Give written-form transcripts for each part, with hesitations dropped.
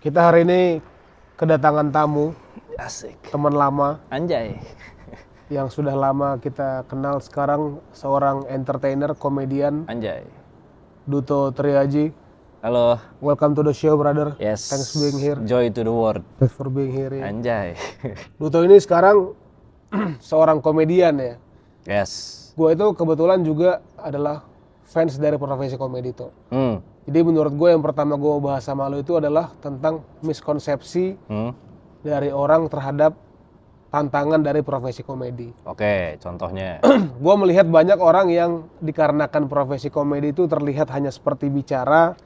Kita hari ini kedatangan tamu, Asik. teman lama Anjay. yang sudah lama kita kenal sekarang, seorang entertainer, komedian, Anjay. Duto Triaji. Halo. Welcome to the show, brother. Yes. Thanks being here. Joy to the world. Thanks for being here. Ya. Anjay. Duto ini sekarang seorang komedian ya. Yes. Gue itu kebetulan juga adalah fans dari profesi komedi tuh. Hmm. Jadi menurut gue yang pertama gue bahas sama lo itu adalah tentang miskonsepsi dari orang terhadap tantangan dari profesi komedi. Oke, contohnya. Gue melihat banyak orang yang dikarenakan profesi komedi itu terlihat hanya seperti bicara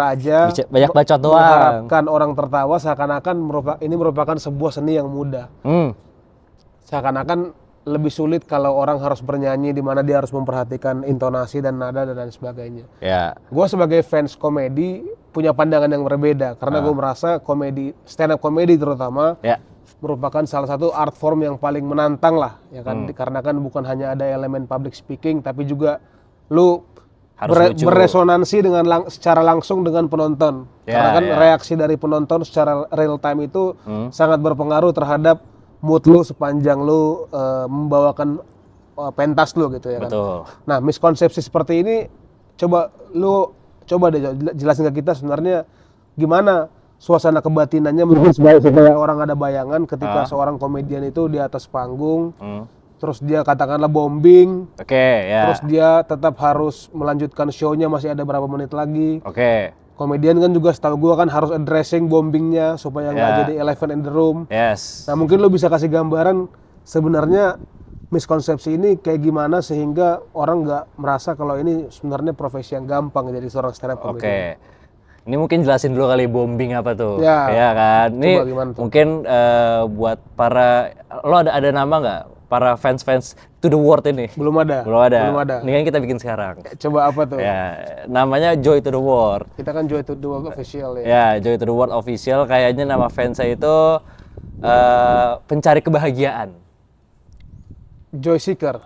aja, Banyak bacot doang. mengharapkan orang tertawa seakan-akan ini merupakan sebuah seni yang mudah. Seakan-akan lebih sulit kalau orang harus bernyanyi di mana dia harus memperhatikan intonasi dan nada dan sebagainya. Ya. Gue sebagai fans komedi punya pandangan yang berbeda karena gue merasa komedi, stand up komedi terutama merupakan salah satu art form yang paling menantang lah, ya kan? Dikarenakan bukan hanya ada elemen public speaking tapi juga lu berresonansi dengan secara langsung dengan penonton. Karena kan reaksi dari penonton secara real time itu sangat berpengaruh terhadap mood lu sepanjang lu membawakan pentas lu gitu ya kan. Betul. Nah, miskonsepsi seperti ini coba deh jelasin ke kita sebenarnya gimana suasana kebatinannya mungkin supaya orang ada bayangan ketika seorang komedian itu di atas panggung. Terus dia katakanlah bombing. Oke, ya. Terus dia tetap harus melanjutkan show-nya, masih ada berapa menit lagi. Oke. Komedian kan juga setahu gue kan harus addressing bombingnya supaya nggak jadi elephant in the room. Yes. Nah mungkin lo bisa kasih gambaran sebenarnya miskonsepsi ini kayak gimana sehingga orang nggak merasa kalau ini sebenarnya profesi yang gampang jadi seorang stand up comedian. Oke. Ini mungkin jelasin dulu kali bombing apa tuh. Ya Kan. Ini mungkin buat para, lo ada nama nggak? Para fans to the world ini? Belum ada. Ini kan kita bikin sekarang. Coba apa tuh? Ya, namanya Joy to the World. Kita kan Joy to the World official ya. Ya, Joy to the World official. Kayaknya nama fansnya itu pencari kebahagiaan. Joy Seeker.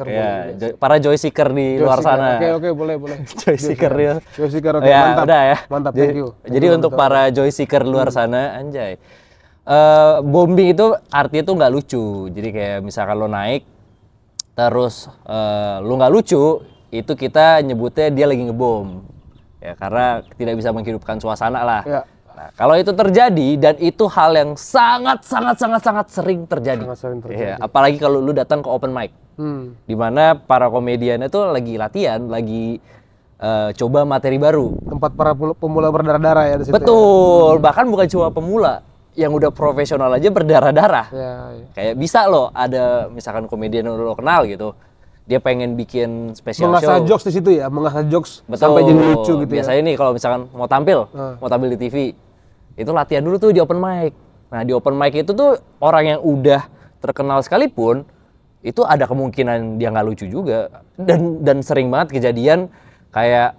Ya, para Joy Seeker di luar sana. Oke, boleh. Joy Seeker ya. Joy Seeker, oke, Ya, mantap. udah ya. Mantap, thank you. Jadi untuk para Joy Seeker luar sana, anjay. Bombing itu artinya tuh nggak lucu. Jadi kayak misalkan lo naik, terus lo nggak lucu, itu kita nyebutnya dia lagi ngebom. Ya, karena tidak bisa menghidupkan suasana lah. Ya. Nah, kalau itu terjadi dan itu hal yang sangat sering terjadi. Ya, apalagi kalau lu datang ke open mic. Di mana para komedian itu lagi latihan, lagi coba materi baru. Tempat para pemula berdarah-darah ya di situ. Betul, bahkan bukan cuma pemula, yang udah profesional aja berdarah-darah. Ya. Kayak bisa loh ada misalkan komedian yang lo kenal gitu. Dia pengen bikin special mengasah show. Jokes di situ ya, mengasah jokes. Betul. Sampai jadi lucu gitu. Biasanya nih kalau misalkan mau tampil di TV, itu latihan dulu tuh di open mic. Nah, di open mic itu tuh orang yang udah terkenal sekalipun itu ada kemungkinan dia nggak lucu juga. Dan sering banget kejadian kayak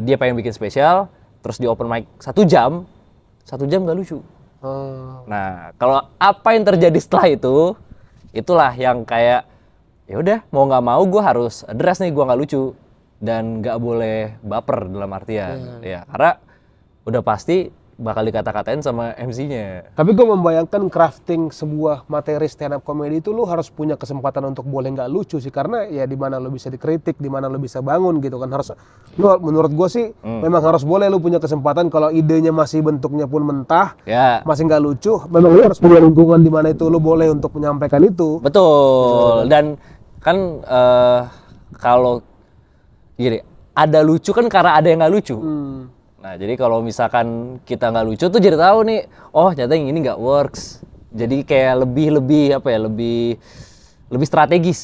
dia pengen bikin spesial, terus di open mic 1 jam nggak lucu. Nah, kalau apa yang terjadi setelah itu, itulah yang kayak ya udah mau nggak mau gue harus address nih gue nggak lucu dan nggak boleh baper dalam artian ya karena udah pasti bakal dikata-katain sama MC-nya. Tapi gue membayangkan crafting sebuah materi stand up comedy itu lu harus punya kesempatan untuk boleh nggak lucu sih, karena ya di mana lu bisa dikritik, di mana lu bisa bangun gitu kan. Harus lu, menurut gue sih memang harus boleh lu punya kesempatan kalau idenya masih bentuknya pun mentah, masih nggak lucu, memang lu harus punya lingkungan di mana itu lu boleh untuk menyampaikan itu. Betul. Dan kan kalau gini, ada lucu kan karena ada yang nggak lucu. Nah, jadi kalau misalkan kita nggak lucu tuh jadi tahu nih, oh ternyata yang ini nggak works. Jadi kayak lebih strategis.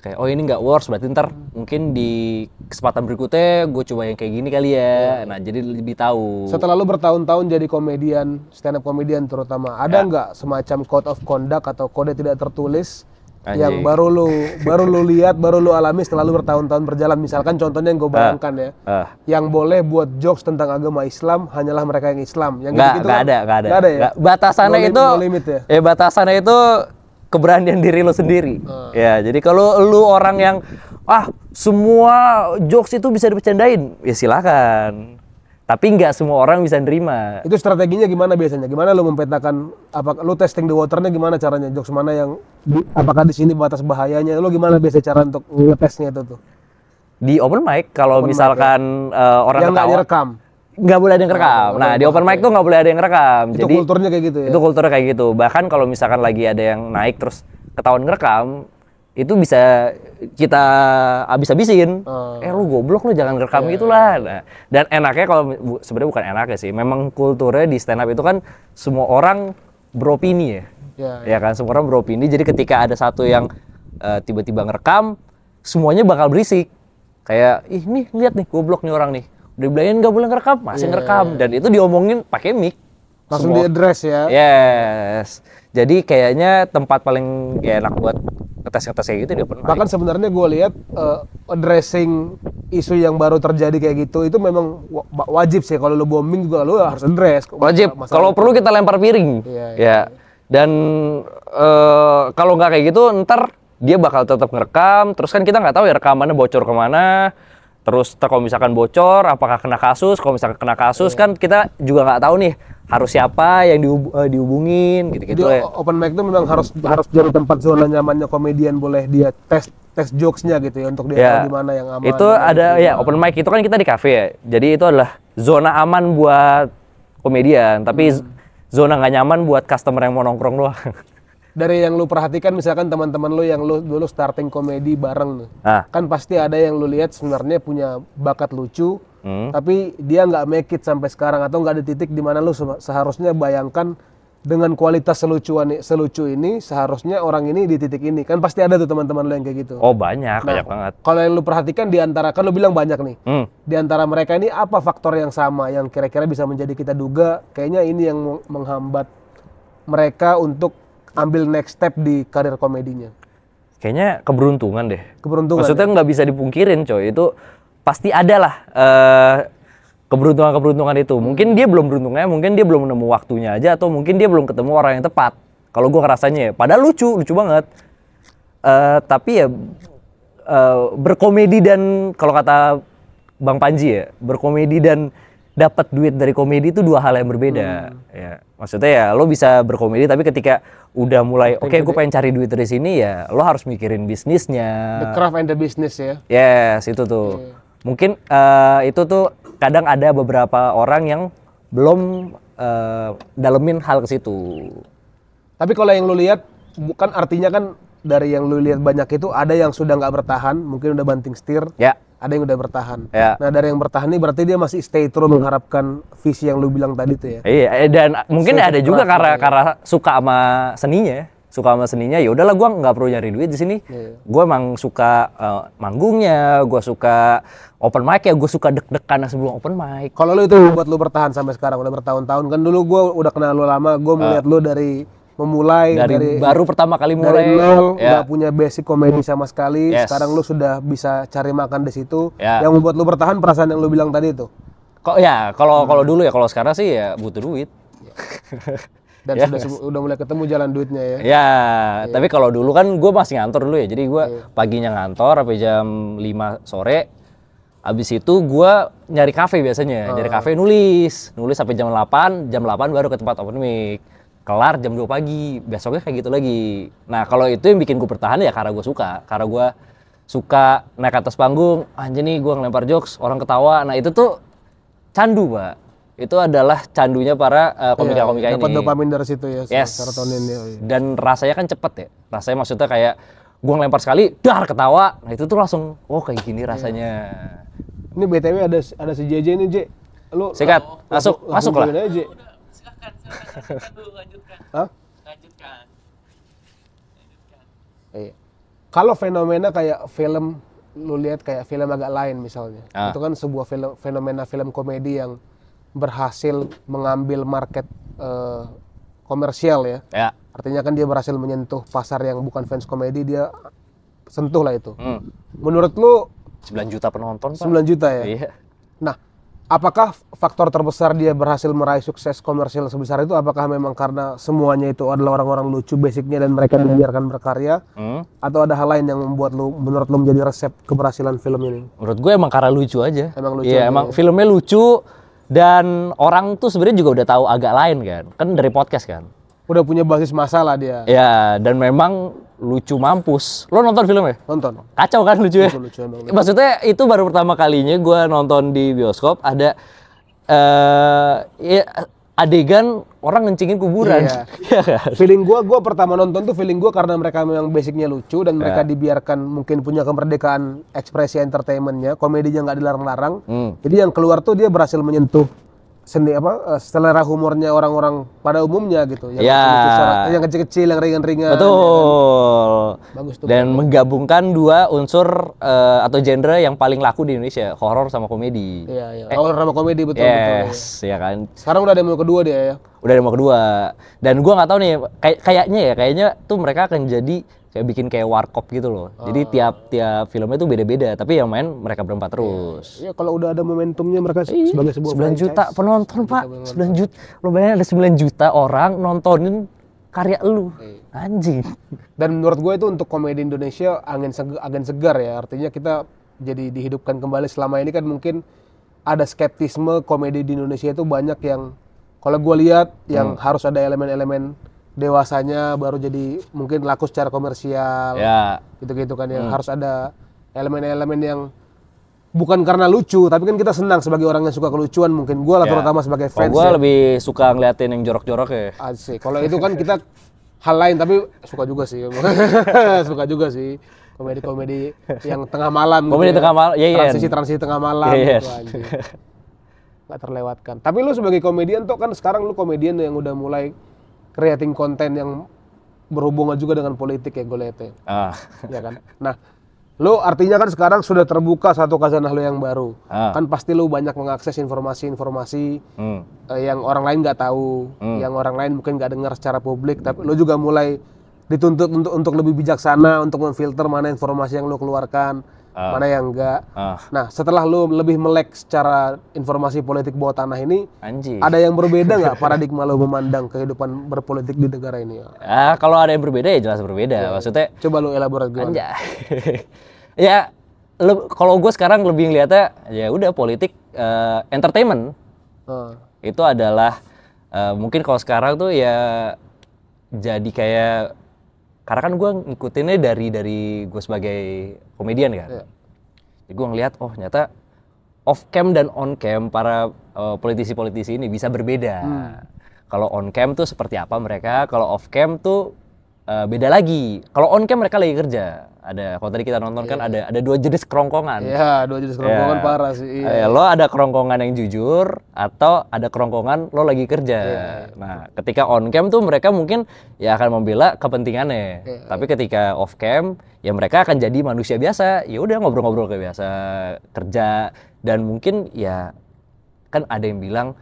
Kayak oh ini nggak works, berarti ntar mungkin di kesempatan berikutnya gue coba yang kayak gini kali ya. Nah, jadi lebih tahu. Setelah lu bertahun-tahun jadi komedian, stand up komedian terutama, ada nggak semacam code of conduct atau kode tidak tertulis yang baru lu lihat, baru lu alami setelah lu bertahun-tahun berjalan? Misalkan contohnya yang gue bayangkan ya, yang boleh buat jokes tentang agama Islam hanyalah mereka yang Islam. Yang nggak ada ya. Batasannya itu, batasannya itu keberanian diri lo sendiri. Ya, jadi kalau lu orang yang semua jokes itu bisa dibercandain, ya silakan. Tapi nggak semua orang bisa nerima. Itu strateginya gimana biasanya? Gimana lu mempetakan, lu testing the waternya gimana caranya? Jokes mana yang, apakah di sini batas bahayanya? Lu gimana biasa cara untuk ngetesnya itu tuh? Di open mic, kalau misalkan orang yang ketawa. Yang nggak direkam? Nggak boleh ada yang rekam. Nah, di open mic tuh nggak boleh ada yang rekam. Itu jadi, kulturnya kayak gitu ya? Itu kulturnya kayak gitu. Bahkan kalau misalkan lagi ada yang naik terus ketahuan ngerekam, itu bisa kita habis-habisin. Lu goblok lu, jangan ngerekam gitulah. Nah, dan enaknya kalau sebenarnya bukan enaknya sih, memang kulturnya di stand up itu kan semua orang beropini ya. Ya kan, semua orang beropini. Jadi ketika ada satu yang tiba-tiba ngerekam, semuanya bakal berisik. Kayak, ih nih lihat nih, goblok nih orang nih. Udah bilangin nggak boleh ngerekam, masih ngerekam. Dan itu diomongin pakai mic. Langsung di-address ya? Yes. Jadi kayaknya tempat paling enak buat ngetes-ngetes kayak gitu di open mic. Bahkan sebenarnya gue lihat addressing isu yang baru terjadi kayak gitu itu memang wajib sih. Kalau lu bombing juga lu harus address. Wajib. Kalau perlu kita lempar piring. Ya. Dan kalau nggak kayak gitu, ntar dia bakal tetap ngerekam. Terus kan kita nggak tahu ya rekamannya bocor kemana. Terus kalau misalkan bocor, apakah kena kasus? Kalau misalkan kena kasus kan kita juga nggak tahu nih harus siapa yang dihubungin gitu-gitu ya. Open mic itu memang harus jadi tempat zona nyamannya komedian, boleh dia tes jokes-nya gitu ya untuk dia tahu di mana yang aman. Itu ada ya, open mic itu kan kita di kafe ya. Jadi itu adalah zona aman buat komedian, tapi zona nggak nyaman buat customer yang mau nongkrong doang. Dari yang lu perhatikan misalkan teman-teman lu yang lu dulu starting komedi bareng kan pasti ada yang lu lihat sebenarnya punya bakat lucu tapi dia nggak make it sampai sekarang, atau nggak ada titik di mana lu seharusnya bayangkan dengan kualitas selucu ini seharusnya orang ini di titik ini, kan pasti ada tuh teman-teman lu yang kayak gitu. Oh banyak banget. Kalau yang lu perhatikan di antara, kan lu bilang banyak nih, di antara mereka ini apa faktor yang sama yang kira-kira bisa menjadi kita duga kayaknya ini yang menghambat mereka untuk ambil next step di karir komedinya? Kayaknya keberuntungan deh. Keberuntungan. Maksudnya nggak bisa dipungkirin, coy. Itu pasti ada lah keberuntungan itu. Mungkin dia belum beruntungnya, mungkin dia belum nemu waktunya aja, atau mungkin dia belum ketemu orang yang tepat. Kalau gue ngerasanya ya, padahal lucu banget. Tapi ya berkomedi dan kalau kata Bang Panji ya, berkomedi dan dapat duit dari komedi itu dua hal yang berbeda. Ya, maksudnya ya lo bisa berkomedi tapi ketika udah mulai oke, gue pengen cari duit dari sini, ya lo harus mikirin bisnisnya. The craft and the business ya. Yes, itu tuh. Mungkin itu tuh kadang ada beberapa orang yang belum dalemin hal ke situ. Tapi kalau yang lo lihat, bukan artinya kan dari yang lo lihat banyak itu ada yang sudah nggak bertahan, mungkin udah banting setir. Ya. Ada yang udah bertahan. Ya. Nah dari yang bertahan ini berarti dia masih stay true mengharapkan visi yang lu bilang tadi tuh ya. Iya, dan mungkin ada juga karena suka sama seninya. Suka sama seninya, ya udahlah gua nggak perlu nyari duit di sini. Gua emang suka manggungnya, gua suka open mic ya, gua suka deg-degan sebelum open mic. Kalau lu itu buat lu bertahan sampai sekarang udah bertahun-tahun, kan dulu gua udah kenal lu lama, gua melihat lu dari memulai dari baru pertama kali mulai dari nol, nggak punya basic komedi sama sekali. Sekarang lu sudah bisa cari makan di situ. Yang membuat lu bertahan perasaan yang lu bilang tadi itu. Kalau dulu ya, kalau sekarang sih ya butuh duit. Dan sudah mulai ketemu jalan duitnya ya. Ya, tapi kalau dulu kan gue masih ngantor dulu ya. Jadi gue paginya ngantor sampai jam 5 sore. Abis itu gue nyari kafe biasanya. Nyari kafe nulis sampai jam 8 baru ke tempat open mic. Kelar jam 2 pagi, besoknya kayak gitu lagi. Nah kalau itu yang bikin gue bertahan ya karena gue suka naik atas panggung, anjir nih gue ngelempar jokes, orang ketawa. Nah itu tuh candu, Pak. Itu adalah candunya para komika-komika ini. Dapat dopamin dari situ ya, serotonin ya. Dan rasanya kan cepet ya. Rasanya maksudnya kayak gue ngelempar sekali, dar ketawa. Nah itu tuh langsung, oh kayak gini rasanya. Ini BTW ada si JJ nih, J. Lu sikat, masuk lah. Lanjutkan. Kalau fenomena kayak film, lu lihat kayak film agak lain misalnya, itu kan sebuah fenomena film komedi yang berhasil mengambil market komersial ya. Artinya kan dia berhasil menyentuh pasar yang bukan fans komedi, dia sentuh lah itu. Menurut lu 9 juta penonton, Pak. 9 juta ya? Iya. Nah, apakah faktor terbesar dia berhasil meraih sukses komersial sebesar itu, apakah memang karena semuanya itu adalah orang-orang lucu basicnya dan mereka dibiarkan berkarya, atau ada hal lain yang membuat menurut lu menjadi resep keberhasilan film ini? Menurut gue emang karena lucu aja. Emang lucu. Iya, emang filmnya lucu Dan orang tuh sebenarnya juga udah tahu agak lain kan dari podcast kan. Udah punya basis massa lah dia. Ya, dan memang lucu mampus. Lo nonton filmnya? Nonton. Kacau kan lucu ya? Lucu, emang lucu. Maksudnya itu baru pertama kalinya gue nonton di bioskop ada ya, adegan orang ngencingin kuburan. Iya. Iya kan? Feeling gue pertama nonton tuh feeling gue karena mereka memang basicnya lucu dan mereka dibiarkan mungkin punya kemerdekaan ekspresi entertainmentnya, komedinya nggak dilarang-larang. Jadi yang keluar tuh dia berhasil menyentuh seni selera humornya orang-orang pada umumnya gitu. Yang yang kecil-kecil, yang ringan-ringan. Betul. Bagus tuh. Dan menggabungkan dua unsur atau genre yang paling laku di Indonesia, horor sama komedi. Iya. Horor sama komedi betul. Yes, ya kan. Sekarang udah ada yang kedua dia ya. Udah demo kedua. Dan gua nggak tahu nih, kayaknya tuh mereka akan jadi kayak bikin kayak warkop gitu loh. Jadi tiap filmnya tuh beda-beda, tapi yang main mereka berempat terus. Iya, kalau udah ada momentumnya mereka sebagai sebuah 9 juta penonton, Pak. 9 juta. Lo bayangin ada 9 juta orang nontonin karya lu. Anjing. Dan menurut gue itu untuk komedi Indonesia angin segar ya. Artinya kita jadi dihidupkan kembali. Selama ini kan mungkin ada skeptisme komedi di Indonesia itu banyak yang kalau gue lihat yang harus ada elemen-elemen dewasanya baru jadi mungkin laku secara komersial. Ya. Gitu-gitu kan ya. Harus ada elemen-elemen yang bukan karena lucu, tapi kan kita senang sebagai orang yang suka kelucuan mungkin. Gue lah terutama sebagai fans. Gue lebih suka ngeliatin yang jorok-jorok ya. Asik. Kalau itu kan kita hal lain, tapi suka juga sih. Suka juga sih. Komedi-komedi yang tengah malam. Komedi gitu tengah malam, iya. Transisi tengah malam gitu anjing. Gak terlewatkan. Tapi lu sebagai komedian tuh kan sekarang lu komedian yang udah mulai creating konten yang berhubungan juga dengan politik ya gue lihat ya. Ya kan. Nah, lu artinya kan sekarang sudah terbuka satu khazanah lu yang baru. Kan pasti lu banyak mengakses informasi-informasi yang orang lain nggak tahu, yang orang lain mungkin nggak dengar secara publik, tapi lu juga mulai dituntut untuk lebih bijaksana untuk memfilter mana informasi yang lu keluarkan, mana yang enggak. Nah, setelah lu lebih melek secara informasi politik bawah tanah ini, ada yang berbeda nggak paradigma lu memandang kehidupan berpolitik di negara ini? Kalau ada yang berbeda ya jelas berbeda. Maksudnya coba lu elaborate gimana? Ya, kalau gue sekarang lebih ngeliatnya ya udah politik entertainment. Itu adalah mungkin kalau sekarang tuh ya jadi kayak karena kan gue ngikutinnya dari gue sebagai komedian kan. Jadi gue ngeliat ternyata off cam dan on cam para politisi-politisi ini bisa berbeda. Kalau on cam tuh seperti apa mereka, kalau off cam tuh beda lagi. Kalau on cam mereka lagi kerja. Kalau tadi kita nonton kan ada 2 jenis kerongkongan. Iya, 2 jenis kerongkongan parah sih. Lo ada kerongkongan yang jujur atau ada kerongkongan lo lagi kerja. Nah, ketika on cam tuh mereka mungkin ya akan membela kepentingannya. Tapi ketika off cam ya mereka akan jadi manusia biasa. Ya udah ngobrol-ngobrol kayak biasa, kerja dan mungkin ya kan ada yang bilang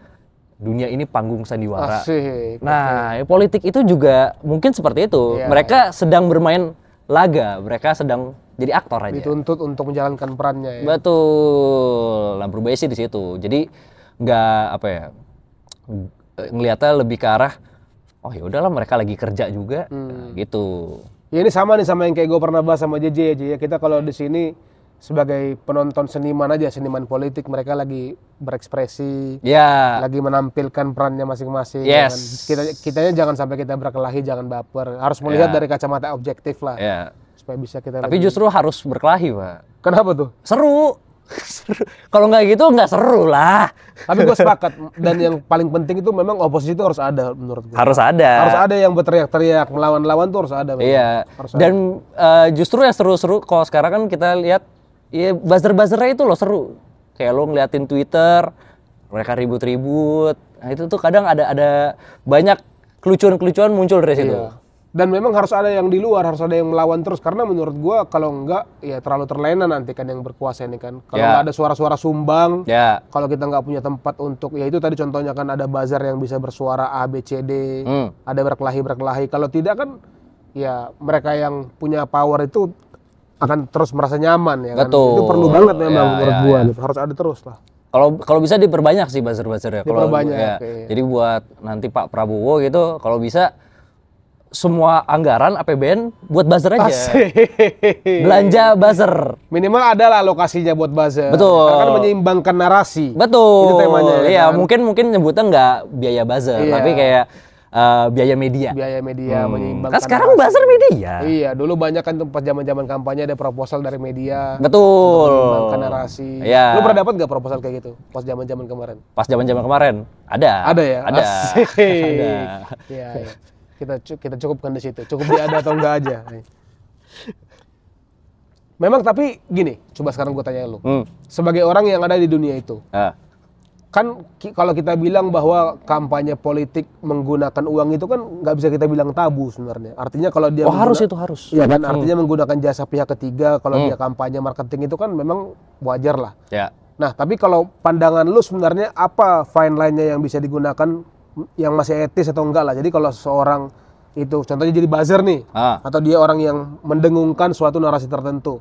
dunia ini panggung sandiwara. Asik. Nah, politik itu juga mungkin seperti itu. Mereka sedang bermain laga, mereka sedang jadi aktor aja. Dituntut untuk menjalankan perannya ya. Betul. Nah, berubah sih di situ. Jadi nggak ngelihatnya lebih ke arah ya udahlah mereka lagi kerja juga gitu. Ya ini sama nih sama yang kayak gue pernah bahas sama JJ ya. Kita kalau di sini sebagai penonton seniman aja, seniman politik, mereka lagi berekspresi, lagi menampilkan perannya masing-masing. Kitanya jangan sampai kita berkelahi, jangan baper. Harus melihat dari kacamata objektif lah, supaya bisa kita. Tapi justru harus berkelahi, Pak. Kenapa tuh? Seru. Kalau nggak gitu nggak seru lah. Tapi gue sepakat. Dan yang paling penting itu memang oposisi itu harus ada menurut gue. Harus ada. Harus ada yang berteriak-teriak, melawan-lawan tuh harus ada. Memang. Iya. Harus dan justru yang seru-seru kalau sekarang kan kita lihat. Ya buzzer-buzzernya itu loh seru. Kayak lo ngeliatin Twitter, mereka ribut-ribut. Nah itu tuh kadang ada banyak kelucuan-kelucuan muncul dari situ. Dan memang harus ada yang di luar, harus ada yang melawan terus. Karena menurut gua kalau enggak, ya terlalu terlena nanti kan yang berkuasa ini kan. Kalau nggak ada suara-suara sumbang, kalau kita nggak punya tempat untuk, ya itu tadi contohnya kan ada buzzer yang bisa bersuara A, B, C, D. Ada berkelahi-berkelahi. Kalau tidak kan, ya mereka yang punya power itu akan terus merasa nyaman ya kan. Betul. Itu perlu banget memang menurut gua. Harus ada terus lah. Kalau bisa diperbanyak sih buzzer-buzzernya. Diperbanyak. Jadi buat nanti Pak Prabowo gitu kalau bisa semua anggaran APBN buat buzzer aja. Asik. Belanja buzzer. Minimal ada lah lokasinya buat buzzer. Betul. Karena kan menyeimbangkan narasi. Betul. Itu temanya. Iya, kan? mungkin nyebutnya nggak biaya buzzer, Iya. tapi kayak biaya media. Biaya media menyeimbangkan. Kan sekarang narasi. buzzer media. Iya, dulu banyak kan tuh pas zaman-zaman kampanye ada proposal dari media. Betul. Menyeimbangkan narasi. Iya. Lu pernah dapat nggak proposal kayak gitu pas zaman-zaman kemarin? Pas zaman-zaman kemarin ada. Ada ya? Ada. Asik. Ada. Iya, iya. Kita cukupkan di situ. Cukup dia ada atau enggak aja. Memang tapi gini, coba sekarang gue tanya lu. Sebagai orang yang ada di dunia itu. Kan kalau kita bilang bahwa kampanye politik menggunakan uang itu kan nggak bisa kita bilang tabu sebenarnya. Artinya kalau dia harus itu harus. Iya kan, artinya menggunakan jasa pihak ketiga kalau dia kampanye marketing itu kan memang wajar lah. Ya. Nah, tapi kalau pandangan lu sebenarnya apa fine line-nya yang bisa digunakan yang masih etis atau enggak lah. Jadi kalau seorang itu contohnya jadi buzzer nih, atau dia orang yang mendengungkan suatu narasi tertentu.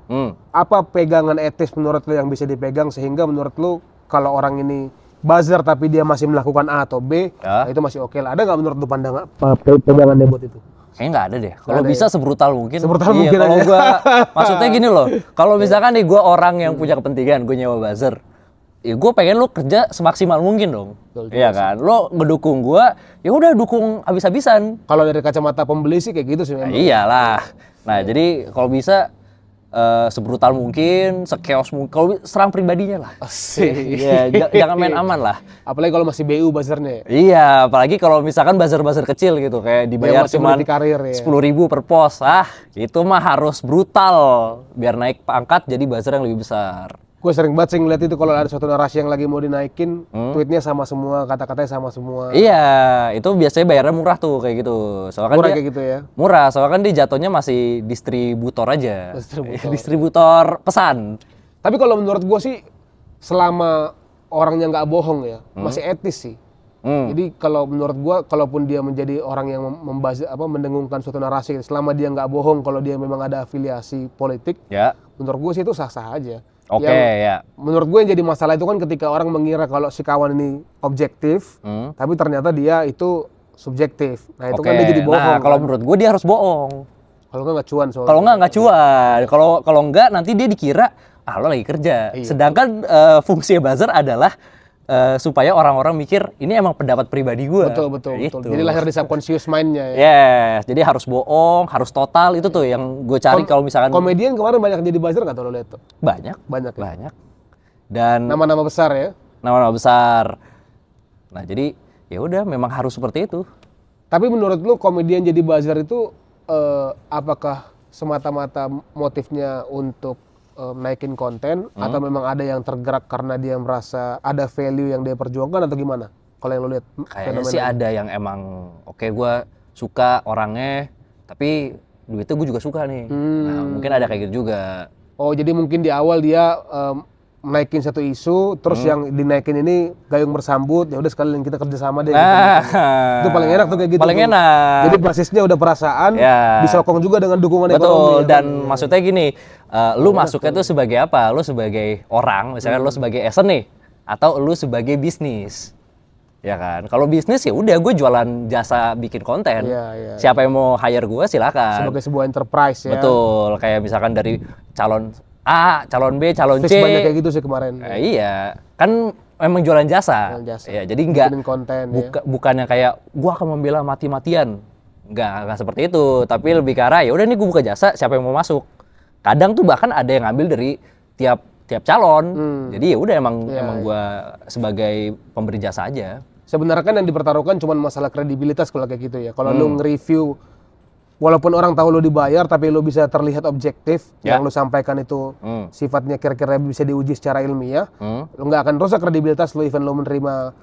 Apa pegangan etis menurut lu yang bisa dipegang sehingga menurut lu kalau orang ini buzzer tapi dia masih melakukan A atau B, nah itu masih oke lah. Ada nggak menurut lu pandangan pegangan buat itu? Kayaknya nggak ada deh. Kalau bisa sebrutal mungkin. Sebrutal iya, mungkin kalau aja. gua maksudnya gini loh. Kalau misalkan nih gua orang yang punya kepentingan, gue nyewa buzzer. Ya gue pengen lo kerja semaksimal mungkin dong. Iya kan? Lo ngedukung gue, ya udah dukung habis-habisan. Kalau dari kacamata pembeli sih kayak gitu sih memang. Iyalah. Nah, jadi kalau bisa sebrutal mungkin, sekeos mungkin. Kalau serang pribadinya lah. Asik. Iya, jangan main aman lah. Apalagi kalau masih BU buzzernya. Iya, apalagi kalau misalkan buzzer-buzzer kecil gitu, kayak dibayar masih cuma karir, ya. 10.000 per pos. Itu mah harus brutal biar naik pangkat jadi buzzer yang lebih besar. Gue sering banget sih ngeliat itu kalau ada suatu narasi yang lagi mau dinaikin, tweetnya sama semua, kata-katanya sama semua. Iya, itu biasanya bayarnya murah tuh kayak gitu. Soalnya kan Murah dia, kayak gitu ya? Murah, soalnya kan dia jatuhnya masih distributor aja. Distributor pesan. Tapi kalau menurut gue sih, selama orangnya nggak bohong ya, masih etis sih. Jadi kalau menurut gue, kalaupun dia menjadi orang yang mendengungkan suatu narasi, selama dia nggak bohong, kalau dia memang ada afiliasi politik, menurut gue sih itu sah-sah aja. Oke, ya. Menurut gue yang jadi masalah itu kan ketika orang mengira kalau si kawan ini objektif, tapi ternyata dia itu subjektif. Nah itu kan dia jadi bohong. Nah kalau menurut gue dia harus bohong. Kalau nggak cuan soalnya. Kalau nggak cuan. Kalau nggak nanti dia dikira lo lagi kerja. Iya. Sedangkan fungsi buzzer adalah supaya orang-orang mikir ini emang pendapat pribadi gue. Betul. Jadi lahir di subconscious mind-nya ya. Yes, jadi harus bohong, harus total, itu tuh yang gue cari kalau misalkan. Komedian kemarin banyak jadi buzzer nggak tuh lo lihat tuh? Banyak. Ya? Dan nama-nama besar ya? Nama-nama besar. Nah jadi ya udah memang harus seperti itu. Tapi menurut lu komedian jadi buzzer itu apakah semata-mata motifnya untuk naikin konten atau memang ada yang tergerak karena dia merasa ada value yang dia perjuangkan atau gimana? Kalau yang lo lihat kayaknya sih ada yang emang gue suka orangnya tapi duitnya gue juga suka nih. Nah, mungkin ada kayak gitu juga. Oh, jadi mungkin di awal dia naikin satu isu, terus yang dinaikin ini gayung bersambut, ya udah sekalian kita kerjasama deh. Itu paling enak tuh kayak gitu. Paling enak. Jadi basisnya udah perasaan, disokong juga dengan dukungan ekonomi. Betul. Dan maksudnya gini, lu masuknya tuh sebagai apa? Lu sebagai orang, misalkan lu sebagai esen nih, atau lu sebagai bisnis. Ya kan? Kalau bisnis ya udah gue jualan jasa bikin konten. Siapa yang mau hire gue silakan. Sebagai sebuah enterprise ya. Betul. Kayak misalkan dari calon A, calon B, calon C. Banyak kayak gitu sih kemarin. Iya, kan memang jualan jasa. Ya, jadi nggak bukan yang kayak gua akan membela mati-matian. Nggak seperti itu. Tapi lebih ke arah ya udah nih gua buka jasa, siapa yang mau masuk. Kadang tuh bahkan ada yang ngambil dari tiap calon. Jadi ya udah emang gua sebagai pemberi jasa aja. Sebenarnya kan yang dipertaruhkan cuma masalah kredibilitas kalau kayak gitu ya. Kalau lu nge-review walaupun orang tahu lo dibayar, tapi lo bisa terlihat objektif, yang lo sampaikan itu sifatnya kira-kira bisa diuji secara ilmiah, lo nggak akan rusak kredibilitas lo, even lo menerima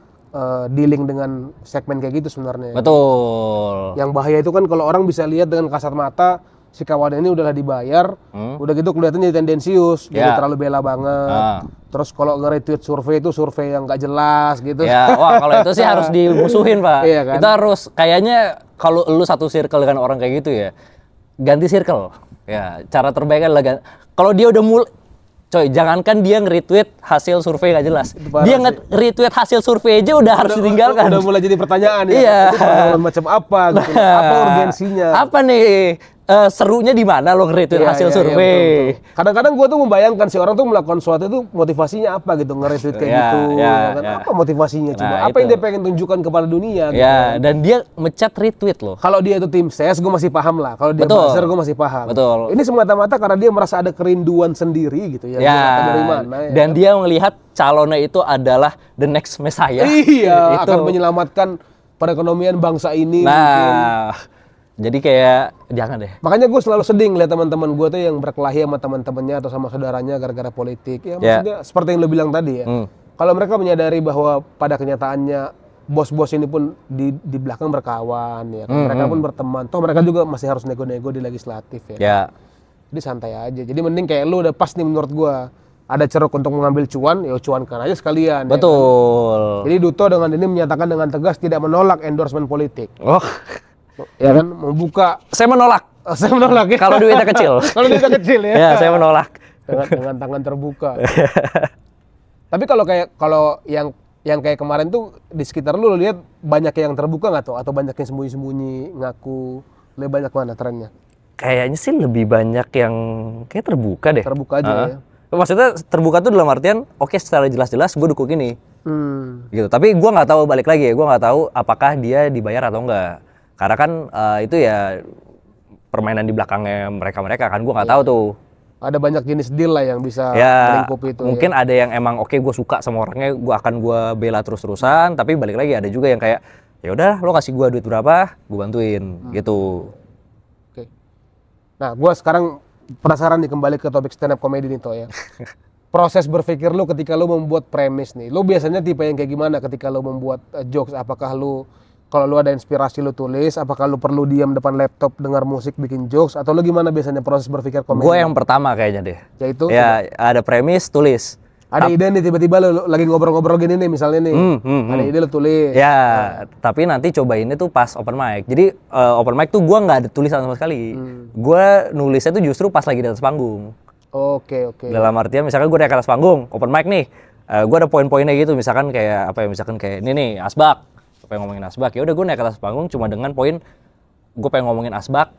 dealing dengan segmen kayak gitu sebenarnya. Betul. Yang bahaya itu kan kalau orang bisa lihat dengan kasat mata, si kawan ini udahlah dibayar, udah gitu kelihatannya tendensius, jadi terlalu bela banget. Terus kalau nge-retweet survei itu survei yang nggak jelas gitu. Ya, wah kalau itu sih harus dimusuhin Pak. Iya kan? Itu harus kayaknya kalau lu satu circle dengan orang kayak gitu ya, ganti circle. Ya, cara terbaik adalah kalau dia udah Coy, jangankan dia nge-retweet hasil survei nggak jelas. Dia nge-retweet hasil survei aja udah harus ditinggalkan. Udah mulai jadi pertanyaan ya. Iya. Itu pengalaman macam apa gitu. Apa urgensinya? Apa nih serunya di mana lo nge-retweet hasil survei? Betul. Kadang-kadang gue tuh membayangkan si orang tuh melakukan sesuatu itu motivasinya apa gitu, nge-retweet kayak gitu. Apa motivasinya coba? Apa yang dia pengen tunjukkan kepada dunia gitu. Ya, dan dia mecat retweet loh. Kalau dia itu tim ses, gue masih paham lah. Kalau dia buzzer, gue masih paham. Betul. Ini semata-mata karena dia merasa ada kerinduan sendiri gitu ya. Dari mana, ya. Dan dia melihat calonnya itu adalah the next messiah. Iya, akan menyelamatkan perekonomian bangsa ini. Nah, jadi kayak jangan deh. Makanya gue selalu sedih ngeliat teman-teman gue tuh yang berkelahi sama teman-temannya atau sama saudaranya gara-gara politik. Ya maksudnya seperti yang lo bilang tadi ya. Kalau mereka menyadari bahwa pada kenyataannya bos-bos ini pun di belakang berkawan ya. Mereka pun berteman. Toh mereka juga masih harus nego-nego di legislatif ya. Jadi santai aja. Jadi mending kayak lu udah pas nih menurut gue. Ada ceruk untuk mengambil cuan, ya cuankan aja sekalian. Betul. Ya kan? Jadi Duto dengan ini menyatakan dengan tegas tidak menolak endorsement politik. Oh. Ya kan, membuka. Saya menolak. Saya menolak ya. Kalau duitnya kecil. Kalau duitnya kecil ya. Ya, saya menolak. Dengan tangan terbuka. Tapi kalau yang kayak kemarin tuh di sekitar lu lihat banyak yang terbuka nggak tuh? Atau banyak yang sembunyi-sembunyi ngaku? Lebih banyak mana trennya? Kayaknya sih lebih banyak yang kayak terbuka deh. Terbuka aja ya. Maksudnya terbuka tuh dalam artian, oke, secara jelas-jelas gue dukung ini. Gitu. Tapi gue nggak tahu, balik lagi ya, gue nggak tahu apakah dia dibayar atau enggak. Karena kan itu ya permainan di belakangnya mereka kan, gue nggak tahu tuh. Ada banyak jenis deal lah yang bisa melingkupi itu. Mungkin ada yang emang oke, gue suka sama orangnya, gue akan bela terus-terusan. Tapi balik lagi ada juga yang kayak, ya udah lo kasih gue duit berapa, gue bantuin gitu. Oke. Nah, gue sekarang penasaran nih kembali ke topik stand up comedy nih Toh ya. Proses berpikir lu ketika lu membuat premis nih. Lu biasanya tipe yang kayak gimana ketika lu membuat jokes? Apakah lu kalau lu ada inspirasi lu tulis, apakah lu perlu diam depan laptop dengar musik bikin jokes atau lu gimana biasanya proses berpikir komedi? Gue yang pertama kayaknya deh. Yaitu ya ada premis, tulis. Ada ide nih tiba-tiba lu lagi ngobrol-ngobrol gini nih misalnya nih. Ada ide lu tulis. Ya, tapi nanti cobainnya tuh pas open mic. Jadi open mic tuh gua nggak ada tulisan sama sekali. Gua nulisnya tuh justru pas lagi di atas panggung. Oke. Dalam artian misalkan gua naik ke atas panggung, open mic nih. Gua ada poin-poinnya gitu, misalkan kayak apa ya, misalkan kayak ini nih asbak. Gua pengen ngomongin asbak. Ya udah gua naik ke atas panggung cuma dengan poin gua pengen ngomongin asbak.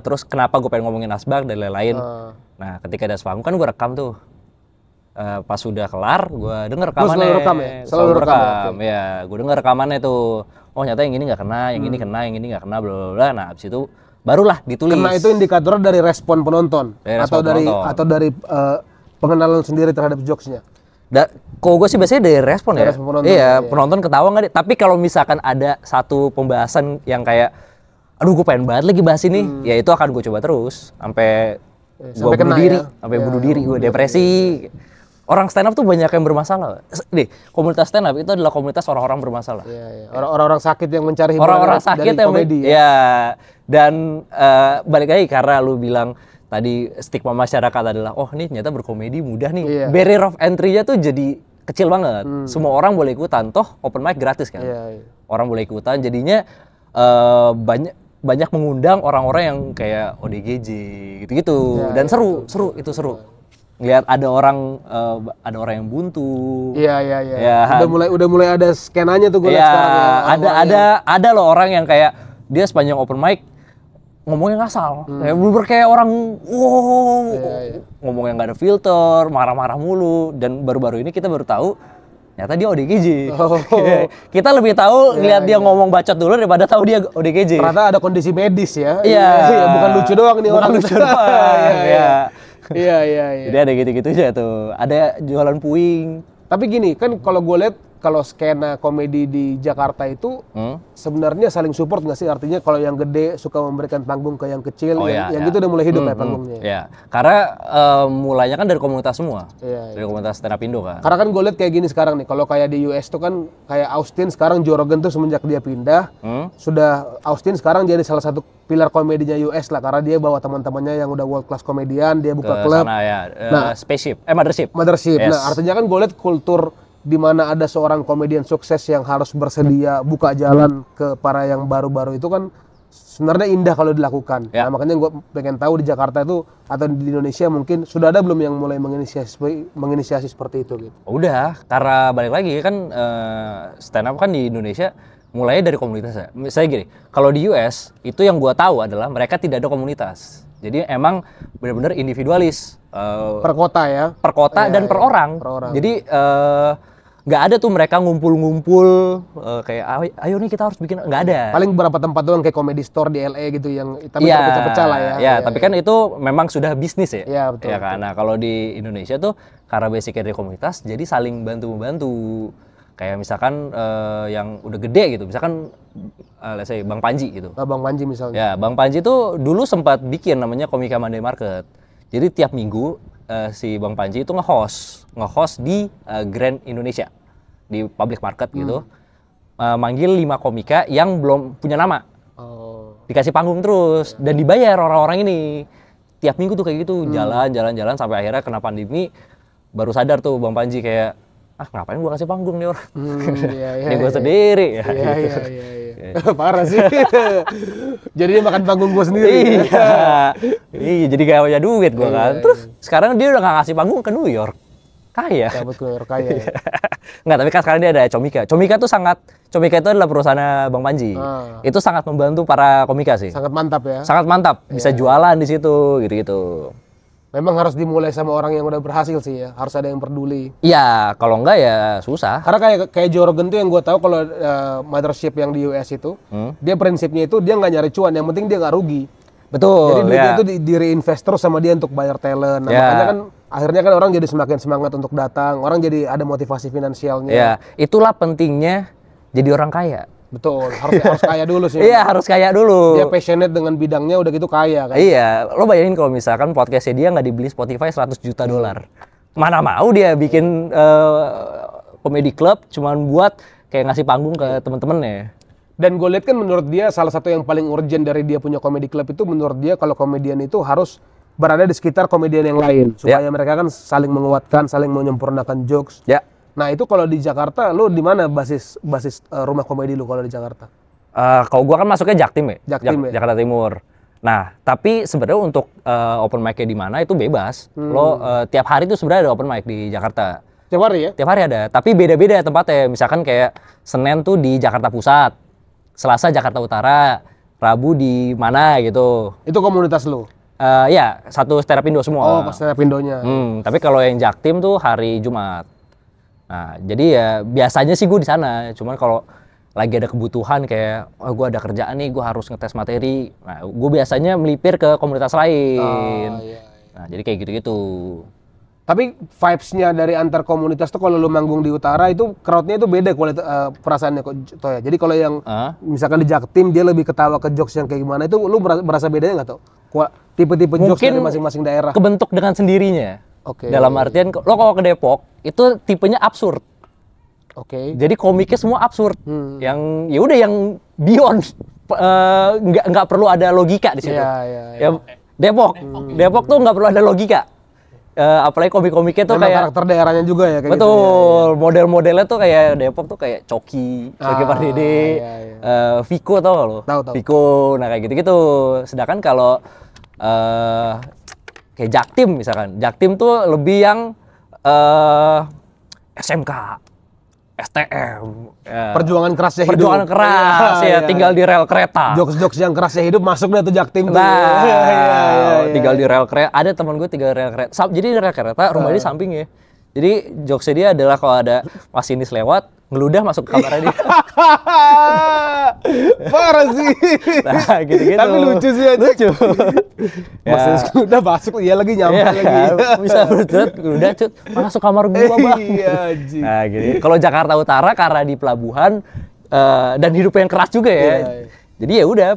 Terus kenapa gua pengen ngomongin asbak dan lain-lain. Nah, ketika di atas panggung kan gua rekam tuh. Pas sudah kelar, gue denger rekamannya. Selalu rekam ya? Selalu rekam, ya. Gue denger rekamannya tuh. Oh ternyata yang ini nggak kena, yang ini kena, yang ini nggak kena, bla bla. Nah abis itu barulah ditulis. Kena itu indikator dari respon penonton atau dari pengenalan sendiri terhadap jokesnya. Kok gue sih biasanya dari respon ya. Respon penonton ketawa nggak deh. Tapi kalau misalkan ada satu pembahasan yang kayak, aduh gue pengen banget lagi bahas ini, ya itu akan gue coba terus sampai gue bunuh diri, sampai bunuh diri, gue depresi. Orang stand up tuh banyak yang bermasalah. Nih, komunitas stand up itu adalah komunitas orang-orang bermasalah. Iya. Orang-orang sakit yang mencari hiburan orang-orang sakit dari komedi. Ya. Dan balik lagi karena lu bilang tadi stigma masyarakat adalah, oh nih ternyata berkomedi mudah nih. Iya. Barrier of entry-nya tuh jadi kecil banget. Semua orang boleh ikutan, toh open mic gratis kan. Iya. Orang boleh ikutan, jadinya banyak mengundang orang-orang yang kayak ODGJ gitu-gitu. Ya, dan seru, itu seru. Ngeliat ada orang yang buntu. Iya. Ya, udah mulai ada skenanya tuh gue lihat sekarang ya. Ada loh orang yang kayak dia sepanjang open mic ngomongnya ngasal. Kayak orang ngomong yang nggak ada filter, marah-marah mulu. Dan baru-baru ini kita baru tahu ternyata dia ODGJ. Kita lebih tahu ngeliat dia ngomong bacot dulu daripada tahu dia ODGJ. Ternyata ada kondisi medis ya. Iya. Bukan lucu doang nih orang. Lucu doang. Iya. Jadi ada gitu-gitu aja tuh. Ada jualan puing. Tapi gini, kan kalau gue lihat kalau skena komedi di Jakarta itu sebenarnya saling support nggak sih? Artinya kalau yang gede suka memberikan panggung ke yang kecil, yang gitu udah mulai hidup ya panggungnya. Iya, karena mulainya kan dari komunitas semua, dari komunitas stand up Indo kan. Karena kan gue lihat kayak gini sekarang nih, kalau kayak di US tuh kan kayak Austin sekarang Joe Rogan tuh semenjak dia pindah, sudah Austin sekarang jadi salah satu pilar komedinya US lah, karena dia bawa teman-temannya yang udah world class komedian, dia buka klub. Mothership. Yes. Nah artinya kan gue lihat kultur di mana ada seorang komedian sukses yang harus bersedia buka jalan ke para yang baru-baru itu kan sebenarnya indah kalau dilakukan. Ya. Nah, makanya gue pengen tahu di Jakarta itu atau di Indonesia mungkin sudah ada belum yang mulai menginisiasi seperti itu gitu. Udah, karena balik lagi kan stand up kan di Indonesia mulai dari komunitas ya. Misalnya gini, kalau di US itu yang gua tahu adalah mereka tidak ada komunitas. Jadi emang benar-benar individualis. Per kota ya? Per kota dan per orang. Jadi nggak ada tuh mereka ngumpul-ngumpul kayak ayo nih kita harus bikin, nggak ada. Paling beberapa tempat doang kayak comedy store di LA gitu yang tapi terpecah-pecah lah ya. Iya, tapi kan itu memang sudah bisnis ya. Iya, betul. Ya kan. Nah, kalau di Indonesia tuh karena basicnya dari komunitas jadi saling bantu-membantu. Kayak misalkan yang udah gede gitu. Misalkan let's say Bang Panji gitu. Bang Panji misalnya. Ya, Bang Panji tuh dulu sempat bikin namanya Komika Monday Market. Jadi tiap minggu si Bang Panji itu nge-host di Grand Indonesia di public market gitu, manggil 5 komika yang belum punya nama, dikasih panggung terus dan dibayar orang-orang ini tiap minggu tuh kayak gitu, jalan sampai akhirnya kena pandemi baru sadar tuh Bang Panji kayak ngapain gua kasih panggung nih orang, ini gua sendiri ya. Iya. Parah sih. Jadi dia makan panggung gua sendiri. Iya, jadi gak punya duit gua kan. Terus sekarang dia udah gak ngasih panggung ke New York. Kaya. Cabut ke New York kaya. Enggak, tapi kan sekarang dia ada Comika. Comika itu adalah perusahaan Bang Panji. Itu sangat membantu para komika sih. Sangat mantap ya. Sangat mantap. Bisa jualan di situ gitu-gitu. Memang harus dimulai sama orang yang udah berhasil sih ya. Harus ada yang peduli. Iya, kalau enggak ya susah. Karena kayak Joe Rogan tuh yang gue tahu kalau mothership yang di US itu, dia prinsipnya itu dia nggak nyari cuan, yang penting dia nggak rugi. Betul. Jadi duitnya itu di reinvest terus sama dia untuk bayar talent. Nah, makanya kan akhirnya kan orang jadi semakin semangat untuk datang. Orang jadi ada motivasi finansialnya. Ya, itulah pentingnya jadi orang kaya. Betul, harus kaya dulu sih. Iya, harus kaya dulu. Dia passionate dengan bidangnya, udah gitu kaya kan. Iya, lo bayangin kalau misalkan podcastnya dia nggak dibeli Spotify $100 juta. Mana mau dia bikin comedy club cuman buat kayak ngasih panggung ke temen-temennya. Dan gue lihat kan menurut dia salah satu yang paling urgent dari dia punya comedy club itu menurut dia kalau komedian itu harus berada di sekitar komedian yang lain. Supaya mereka kan saling menguatkan, saling menyempurnakan jokes. Ya. Nah itu kalau di Jakarta, lu di mana basis rumah komedi lu kalau di Jakarta? Kalau gua kan masuknya Jaktim ya, Jakarta Timur. Nah, tapi sebenarnya untuk open mic-nya di mana itu bebas. Lo tiap hari tuh sebenarnya ada open mic di Jakarta. Tiap hari ya? Tiap hari ada, tapi beda-beda tempatnya. Misalkan kayak Senin tuh di Jakarta Pusat, Selasa Jakarta Utara, Rabu di mana gitu. Itu komunitas lu? Ya, satu stand up Indo semua. Oh, stand up Indonya. Tapi kalau yang Jaktim tuh hari Jumat. Nah, jadi ya biasanya sih gue di sana. Cuman kalau lagi ada kebutuhan kayak, gue ada kerjaan nih, gue harus ngetes materi. Nah, gue biasanya melipir ke komunitas lain. Iya. Nah, jadi kayak gitu-gitu. Tapi vibes-nya dari antar komunitas tuh kalau lu manggung di utara itu crowd-nya itu beda perasaannya kok Toya. Jadi kalau yang misalkan di Jaktim dia lebih ketawa ke jokes yang kayak gimana itu lu berasa bedanya nggak tuh? Tipe-tipe jokes dari masing-masing daerah. Kebentuk dengan sendirinya. Oke. Dalam artian lo kalau ke Depok itu tipenya absurd. Oke. Jadi komiknya semua absurd. Yang ya udah yang beyond nggak perlu ada logika di situ. Ya, Depok tuh nggak perlu ada logika. Apalagi komik-komiknya tuh memang kayak karakter daerahnya juga ya kayak betul, gitu. Betul, model-modelnya tuh kayak Depok tuh kayak Coki Pardede, Viko tau gak lo? Tahu. Viko, nah kayak gitu-gitu. Sedangkan kalau kayak Jaktim misalkan, Jaktim tuh lebih yang SMK, STM, perjuangan kerasnya hidup. Perjuangan keras ya, tinggal di rel kereta. Jokes-jokes yang kerasnya hidup masuk deh tuh Jaktim. Nah, tinggal di rel kereta. Ada teman gue tinggal di rel kereta. Jadi rel kereta rumahnya di samping ya. Jadi jokesnya dia adalah kalau ada masinis lewat, ngeludah masuk ke kamarnya dia. Parah sih. Nah, gitu-gitu. Tapi lucu sih aja. Lucu. Masinis udah masuk, iya lagi nyampe lagi. Bisa berdet, udah cut, masuk kamar gua Bang. Iya, nah, gitu. Kalau Jakarta Utara karena di pelabuhan dan hidupnya yang keras juga ya. Jadi ya udah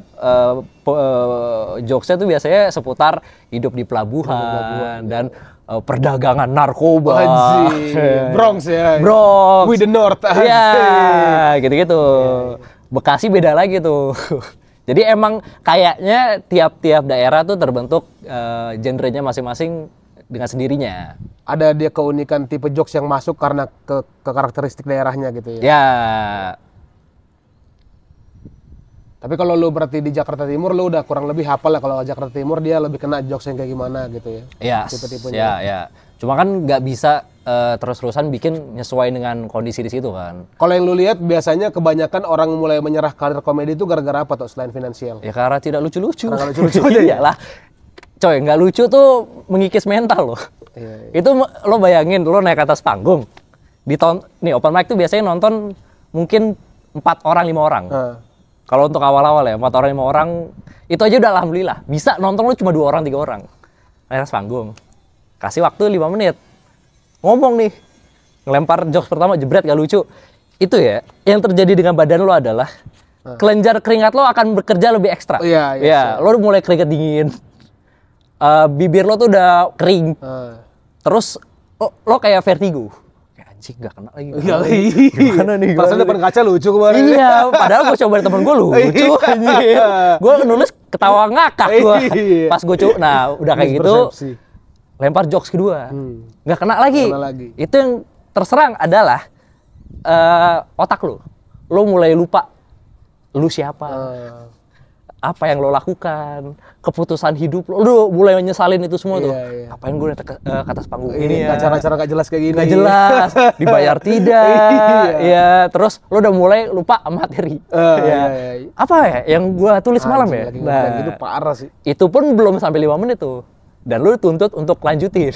jokesnya tuh biasanya seputar hidup di pelabuhan dan perdagangan narkoba. Bronx ya. Bronx. With the North. Iya, gitu-gitu. Bekasi beda lagi tuh. Jadi emang kayaknya tiap-tiap daerah tuh terbentuk genrenya masing-masing dengan sendirinya. Ada dia keunikan tipe jokes yang masuk karena ke karakteristik daerahnya gitu ya. Ya. Tapi kalau lu berarti di Jakarta Timur, lu udah kurang lebih hafal lah kalau Jakarta Timur dia lebih kena jokes yang kayak gimana gitu ya. Iya. Tipe-tipenya. Ya. Cuma kan nggak bisa terus-terusan bikin nyesuai dengan kondisi di situ kan. Kalau yang lu lihat biasanya kebanyakan orang mulai menyerah karir komedi itu gara-gara apa tuh selain finansial? Ya karena tidak lucu-lucu. Karena lucu-lucu aja. Iyalah. Coy, nggak lucu tuh mengikis mental loh. Iya. Itu lo bayangin, lo naik ke atas panggung. Nih open mic tuh biasanya nonton mungkin 4 orang, 5 orang. Kalau untuk awal-awal ya, 4 orang, 5 orang, itu aja udah alhamdulillah. Bisa nonton lo cuma 2 orang, 3 orang. Naik atas panggung. Kasih waktu 5 menit. Ngomong nih. Ngelempar jokes pertama, jebret gak lucu. Itu ya, yang terjadi dengan badan lo adalah kelenjar keringat lo akan bekerja lebih ekstra. Iya. Lo mulai keringat dingin. Bibir lo tuh udah kering. Terus lo kayak vertigo. Anjing gak kena lagi. Gimana nih? Perasaan depan kaca lucu kemarin. Iya, padahal gue coba temen gue lucu. Gue nulis ketawa ngakak gue. Pas gue coba, nah udah kayak gitu, lempar jokes kedua. Gak kena lagi. Itu yang terserang adalah otak lo. Lo mulai lupa lu siapa. Apa yang lo lakukan, keputusan hidup lo mulai nyesalin itu semua tuh. Ngapain gue naik ke atas panggung ini ya? Acara-acara gak jelas kayak gini. Gak jelas, dibayar tidak. Ya, terus lo udah mulai lupa materi. Apa ya yang gue tulis malam ya? Nah, itu parah sih. Itu pun belum sampai 5 menit tuh. Dan lo tuntut untuk lanjutin.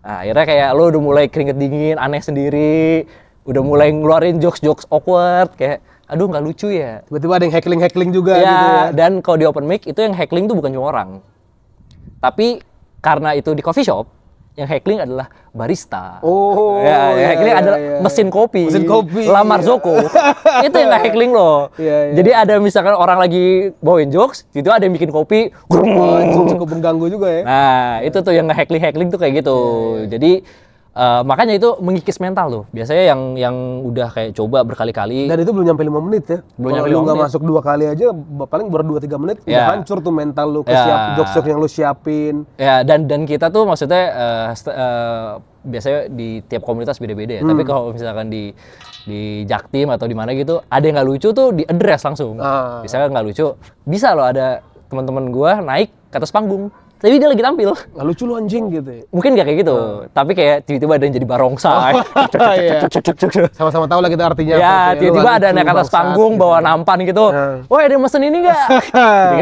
Nah, akhirnya kayak lo udah mulai keringet dingin, aneh sendiri. Udah mulai ngeluarin jokes-jokes awkward kayak aduh nggak lucu ya. Tiba-tiba ada yang heckling juga ya, gitu ya. Dan kalau di open mic itu yang heckling tuh bukan cuma orang. Tapi karena itu di coffee shop, yang heckling adalah barista. Yang heckling adalah mesin kopi. Lamar Zoko. Itu yang nggak heckling loh. Jadi ada misalkan orang lagi bawain jokes, itu ada yang bikin kopi. Cukup mengganggu juga ya. Nah, itu tuh yang nge-heckling tuh kayak gitu. Jadi makanya itu mengikis mental tuh. Biasanya yang udah kayak coba berkali-kali. Dan itu belum nyampe 5 menit ya. Kalau lu nggak masuk 2 kali aja, paling baru 2-3 menit udah hancur tuh mental lu, jokes-jokes yang lu siapin. Ya, dan kita tuh maksudnya biasanya di tiap komunitas beda-beda ya. Tapi kalau misalkan di Jaktim atau di mana gitu, ada yang nggak lucu tuh di-address langsung. Misalnya nggak lucu, bisa loh ada teman-teman gua naik ke atas panggung. Tapi dia lagi tampil. Nggak lucu lu anjing gitu ya? Mungkin nggak kayak gitu. Tapi kayak tiba-tiba ada yang jadi barongsai. Sama-sama tahu lah kita artinya. Ya, tiba-tiba ada naik atas panggung bawa nampan gitu. Woi, ada mesen ini nggak?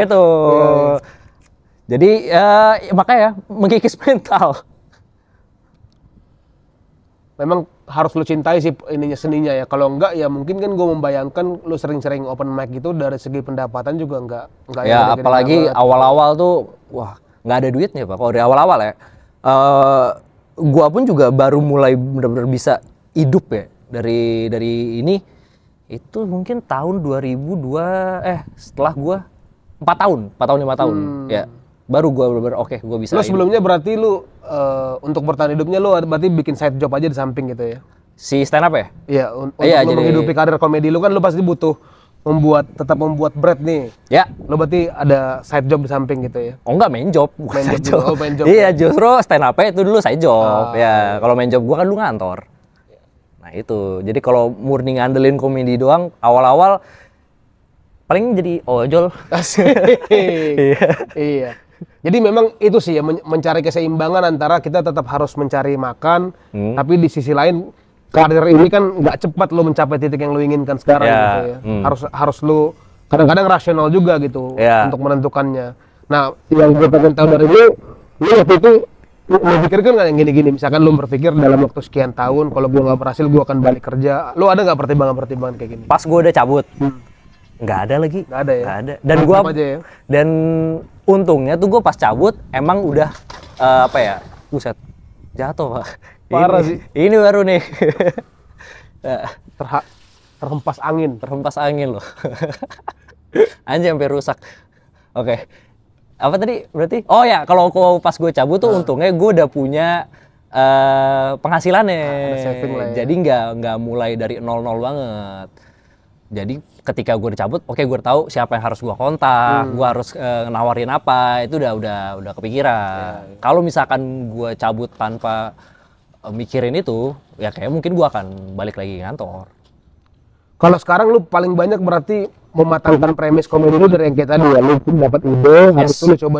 Gitu. Jadi makanya mengikis mental. Memang harus lu cintai sih seninya ya. Kalau enggak ya mungkin kan gue membayangkan lu sering-sering open mic gitu dari segi pendapatan juga enggak ya apalagi awal-awal tuh wah nggak ada duitnya Pak. Kalau dari awal-awal ya, gua pun juga baru mulai benar-benar bisa hidup ya dari ini itu mungkin tahun 2002 setelah gua 4 tahun 5 tahun ya baru gua benar-benar oke, gua bisa. Lu sebelumnya berarti lu untuk bertahan hidupnya lu berarti bikin side job aja di samping gitu ya? Si stand up ya? Iya, untuk lu menghidupi karir komedi lu kan lu pasti butuh tetap membuat bread nih. Ya. Lo berarti ada side job di samping gitu ya? Oh enggak, main job. Bukan side job. Main job. Iya, justru stand up-nya itu dulu side job. Ya, kalau main job gua kan dulu ngantor. Nah itu, jadi kalau murni ngandelin komedi doang, awal-awal paling jadi ojol. Iya. Jadi memang itu sih ya, mencari keseimbangan antara kita tetap harus mencari makan, tapi di sisi lain karir ini kan nggak cepat lo mencapai titik yang lo inginkan sekarang gitu ya. Harus lo kadang-kadang rasional juga gitu untuk menentukannya. Nah, yang gue pengen tahu dari lo waktu itu lo pikirkan nggak yang gini-gini? Misalkan lo berpikir dalam waktu sekian tahun, kalau gue nggak berhasil gue akan balik kerja. Lo ada nggak pertimbangan-pertimbangan kayak gini? Pas gue udah cabut, nggak ada lagi. Nggak ada ya? Nggak ada. Dan untungnya tuh gue pas cabut emang udah buset, jatuh Pak. Parah sih. Ini baru nih. Terhempas angin loh. Anjir sampai rusak. Oke. Apa tadi berarti? Oh ya, kalau pas gue cabut tuh untungnya gue udah punya penghasilannya. Saving lah ya. Jadi nggak mulai dari nol banget. Jadi ketika gue dicabut, oke gue tahu siapa yang harus gue kontak, gue harus nawarin apa, itu udah kepikiran. Kalau misalkan gue cabut tanpa mikirin itu, ya kayak mungkin gue akan balik lagi ngantor. Kalau sekarang lu paling banyak berarti mematangkan premis komedi lu dari yang kayak tadi ya, lu dapat ide, habis itu lu coba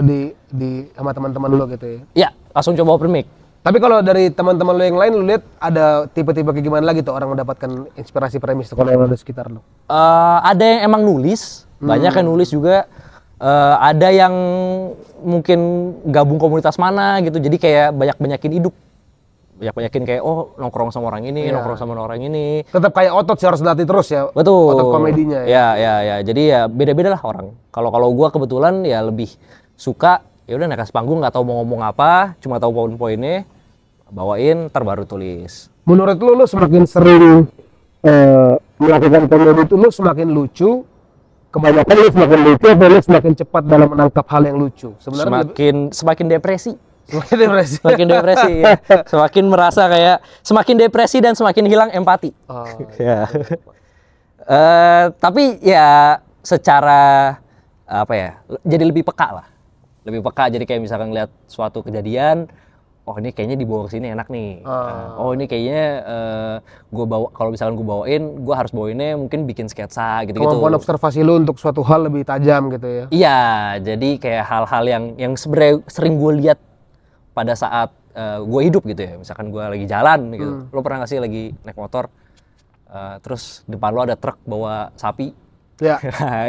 di sama teman-teman lu gitu ya. Iya, langsung coba open mic. Tapi kalau dari teman-teman lu yang lain, lu lihat ada tipe-tipe kayak gimana lagi tuh orang mendapatkan inspirasi premis tuh kalau yang ada di sekitar lu? Ada yang emang nulis, banyak yang nulis juga. Ada yang mungkin gabung komunitas mana gitu, jadi kayak banyak-banyakin hidup. Banyak-banyakin kayak, oh nongkrong sama orang ini, nongkrong sama orang ini. Tetap kayak otot sih, harus dilatih terus ya. Betul. Otot komedinya ya. Ya. Jadi ya beda-beda lah orang. Kalau gua kebetulan ya lebih suka, ya udah naik atas panggung nggak tahu mau ngomong apa, cuma tahu poin-poinnya, bawain, ntar baru tulis. Menurut lu semakin sering melakukan komedi itu lu semakin lucu, kebanyakan lu semakin lucu atau lu semakin cepat dalam menangkap hal yang lucu? Sebenarnya Semakin depresi. Semakin depresi. Semakin depresi ya. Semakin merasa kayak semakin depresi dan semakin hilang empati. Oh, ya. Tapi ya secara apa ya? Jadi lebih peka lah. Lebih peka, jadi kayak misalkan ngeliat suatu kejadian, oh ini kayaknya dibawa ke sini enak nih. Oh ini kayaknya kalau misalkan gue bawain, gue harus bawainnya mungkin bikin sketsa gitu-gitu. Kemampuan observasi lu untuk suatu hal lebih tajam gitu ya. Iya, jadi kayak hal-hal yang sebenarnya sering gue lihat pada saat gue hidup gitu ya. Misalkan gue lagi jalan gitu. Lo pernah nggak sih lagi naik motor, terus depan lo ada truk bawa sapi? Ya.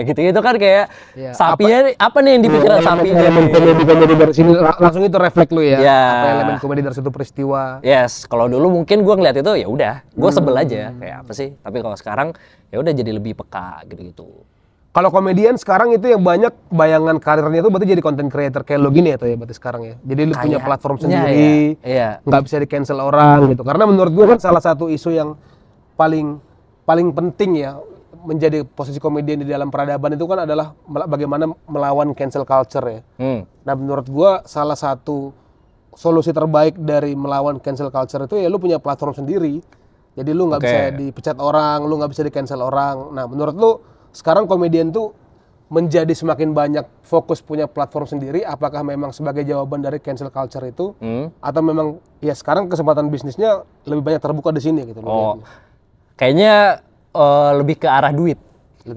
Gitu kan kayak sapinya apa nih yang dipikiran sapinya? Elemen komedi dari sini langsung itu refleks lu ya. Apa elemen komedi dari satu peristiwa? Yes, kalau dulu mungkin gue ngeliat itu ya udah, gue sebel aja kayak apa sih. Tapi kalau sekarang ya udah jadi lebih peka gitu-gitu. Kalau komedian sekarang itu yang banyak bayangan karirnya itu berarti jadi content creator kayak lo gini ya tuh ya berarti sekarang ya. Jadi lu punya platform sendiri, nggak bisa di cancel orang gitu. Karena menurut gue kan salah satu isu yang paling penting ya menjadi posisi komedian di dalam peradaban itu kan adalah bagaimana melawan cancel culture ya. Nah menurut gue salah satu solusi terbaik dari melawan cancel culture itu ya lu punya platform sendiri. Jadi lu nggak bisa dipecat orang, lu nggak bisa di cancel orang. Nah menurut lu sekarang komedian tuh menjadi semakin banyak fokus punya platform sendiri, apakah memang sebagai jawaban dari cancel culture itu, atau memang ya sekarang kesempatan bisnisnya lebih banyak terbuka di sini gitu? Kayaknya lebih ke arah duit.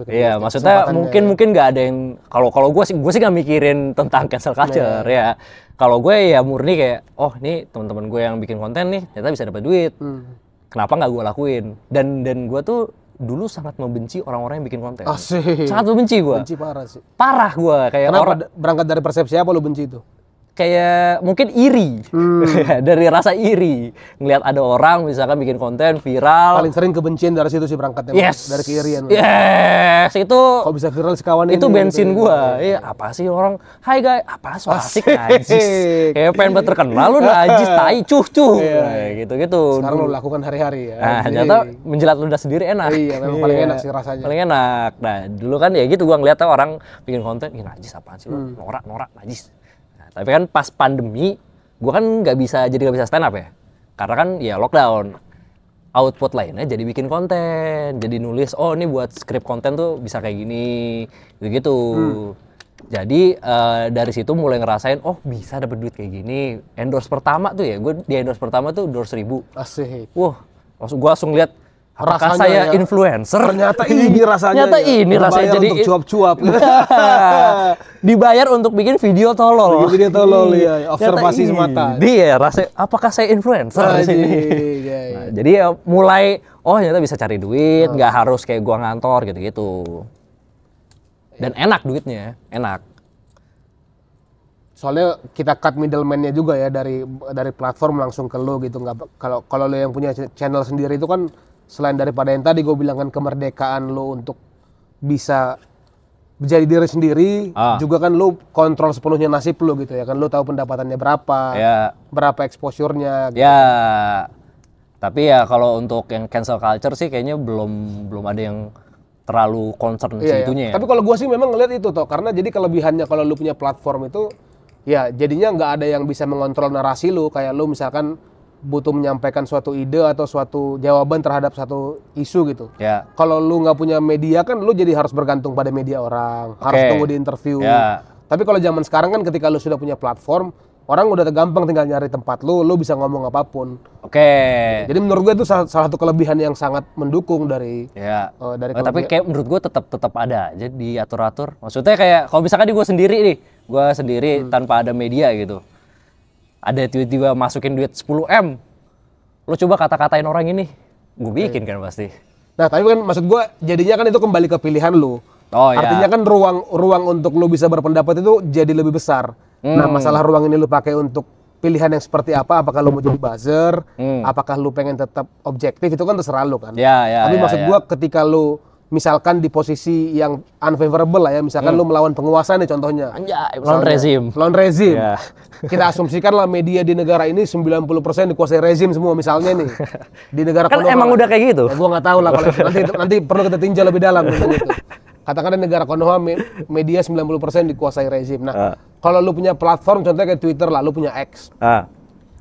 Iya, maksudnya mungkin nggak ada yang kalau gue sih nggak mikirin tentang cancel culture ya. Kalau gue ya murni kayak, oh nih teman-teman gue yang bikin konten nih ternyata bisa dapat duit. Kenapa nggak gue lakuin? Dan gue tuh dulu sangat membenci orang-orang yang bikin konten. Asik. Sangat membenci gue. Benci parah sih. Parah gue kayak kenapa berangkat dari persepsi apa lu benci itu? Kayak mungkin iri. Dari rasa iri ngelihat ada orang misalkan bikin konten viral. Paling sering kebencian dari situ sih berangkatnya. Dari keirian. Yes, itu kok bisa viral si kawan itu bensin gitu, gua. Iya, apa sih orang, "Hai guys, apa so asik najis." Kayak pengen banget terkenal lu najis tai cuh. Gitu-gitu. Sekarang lu lakukan hari-hari ya. Nah, ternyata menjilat ludah sendiri enak. Iya, memang paling enak sih rasanya. Paling enak. Nah, dulu kan ya gitu gua ngeliat orang bikin konten, "Ih, najis apaan sih lu? Norak najis." Tapi kan pas pandemi, gue kan nggak bisa stand up ya, karena kan ya lockdown. Output lainnya jadi bikin konten, jadi nulis. Oh ini buat skrip konten tuh bisa kayak gini, gitu. Jadi dari situ mulai ngerasain, oh bisa dapet duit kayak gini. Endorse pertama tuh ya, gue di endorse pertama tuh endorse 1.000. Asik. Wah, gue langsung lihat. Apakah saya influencer? Ternyata ini rasanya. Rasanya jadi untuk cuap-cuap. Dibayar untuk bikin video tolol. Video tolol ya, observasi semata. Dia rasanya apakah saya influencer di sini? Nah, jadi ya mulai ternyata bisa cari duit, nggak harus kayak gua ngantor gitu-gitu. Dan enak duitnya, enak. Soalnya kita cut middleman-nya juga ya dari platform langsung ke lo gitu. Nggak kalau lo yang punya channel sendiri itu kan selain daripada yang tadi gue bilang kan kemerdekaan lo untuk bisa menjadi diri sendiri, juga kan lo kontrol sepenuhnya nasib lo gitu ya kan, lo tahu pendapatannya berapa, berapa exposure-nya. Gitu. Ya, tapi ya kalau untuk yang cancel culture sih kayaknya belum ada yang terlalu concern segitunya. Tapi kalau gue sih memang ngeliat itu toh, karena jadi kelebihannya kalau lo punya platform itu, ya jadinya nggak ada yang bisa mengontrol narasi lo, kayak lo misalkan butuh menyampaikan suatu ide atau suatu jawaban terhadap satu isu gitu. Kalau lu nggak punya media kan lu jadi harus bergantung pada media orang, harus tunggu di interview. Tapi kalau zaman sekarang kan ketika lu sudah punya platform, orang udah gampang tinggal nyari tempat lu bisa ngomong apapun. Oke. Jadi menurut gue itu salah satu kelebihan yang sangat mendukung dari dari tapi kayak menurut gue tetap ada aja diatur-atur. Maksudnya kayak kalau misalkan gue sendiri tanpa ada media gitu. Ada tiba-tiba masukin duit 10M. Lo coba kata-katain orang ini, gue bikin kan pasti. Nah, tapi kan maksud gue jadinya kan itu kembali ke pilihan lu. Artinya kan ruang untuk lu bisa berpendapat itu jadi lebih besar. Nah, masalah ruang ini lu pakai untuk pilihan yang seperti apa? Apakah lu mau jadi buzzer? Apakah lu pengen tetap objektif? Itu kan terserah lu kan. Tapi maksud gua ketika lu misalkan di posisi yang unfavorable lah ya, misalkan lu melawan penguasa nih contohnya. Anjay, lawan rezim. Kita asumsikan lah media di negara ini 90% dikuasai rezim semua misalnya nih. Di negara kan emang udah kayak gitu. Ya, gua nggak tahu lah kalau nanti perlu kita tinjau lebih dalam gitu. Katakan di negara Konoha media 90% dikuasai rezim. Nah, kalau lu punya platform contohnya kayak Twitter lah, lu punya X.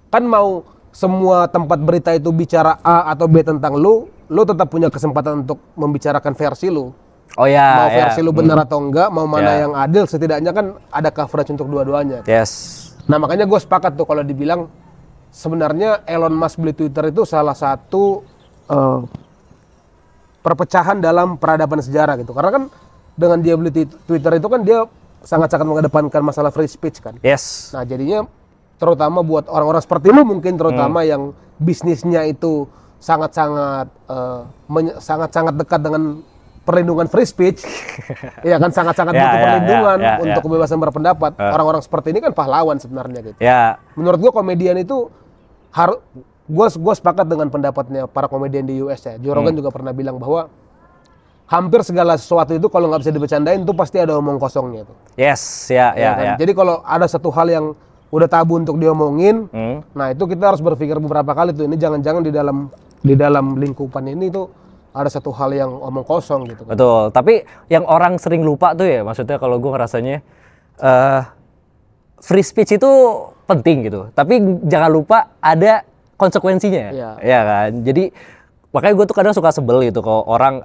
Kan mau semua tempat berita itu bicara A atau B tentang lu tetap punya kesempatan untuk membicarakan versi lu. Mau versi lu benar atau enggak, mau mana yang adil, setidaknya kan ada coverage untuk dua-duanya. Nah, makanya gue sepakat tuh kalau dibilang sebenarnya Elon Musk beli Twitter itu salah satu perpecahan dalam peradaban sejarah gitu. Karena kan dengan dia beli Twitter itu kan dia sangat-sangat mengedepankan masalah free speech kan. Nah, jadinya terutama buat orang-orang seperti lu mungkin terutama yang bisnisnya itu sangat-sangat dekat dengan perlindungan free speech. Ya kan sangat-sangat butuh perlindungan untuk kebebasan berpendapat. Orang-orang seperti ini kan pahlawan sebenarnya gitu. Menurut gua komedian itu harus Gue sepakat dengan pendapatnya para komedian di US ya. Joe Rogan juga pernah bilang bahwa hampir segala sesuatu itu kalau nggak bisa dibecandain tuh pasti ada omong kosongnya tuh. Kan? Jadi kalau ada satu hal yang udah tabu untuk diomongin, nah itu kita harus berpikir beberapa kali tuh. Ini jangan-jangan di dalam lingkupan ini tuh ada satu hal yang omong kosong gitu. Betul. Tapi yang orang sering lupa tuh ya, maksudnya kalau gue ngerasanya free speech itu penting gitu. Tapi jangan lupa ada konsekuensinya ya kan. Jadi makanya gue tuh kadang suka sebel gitu kalau orang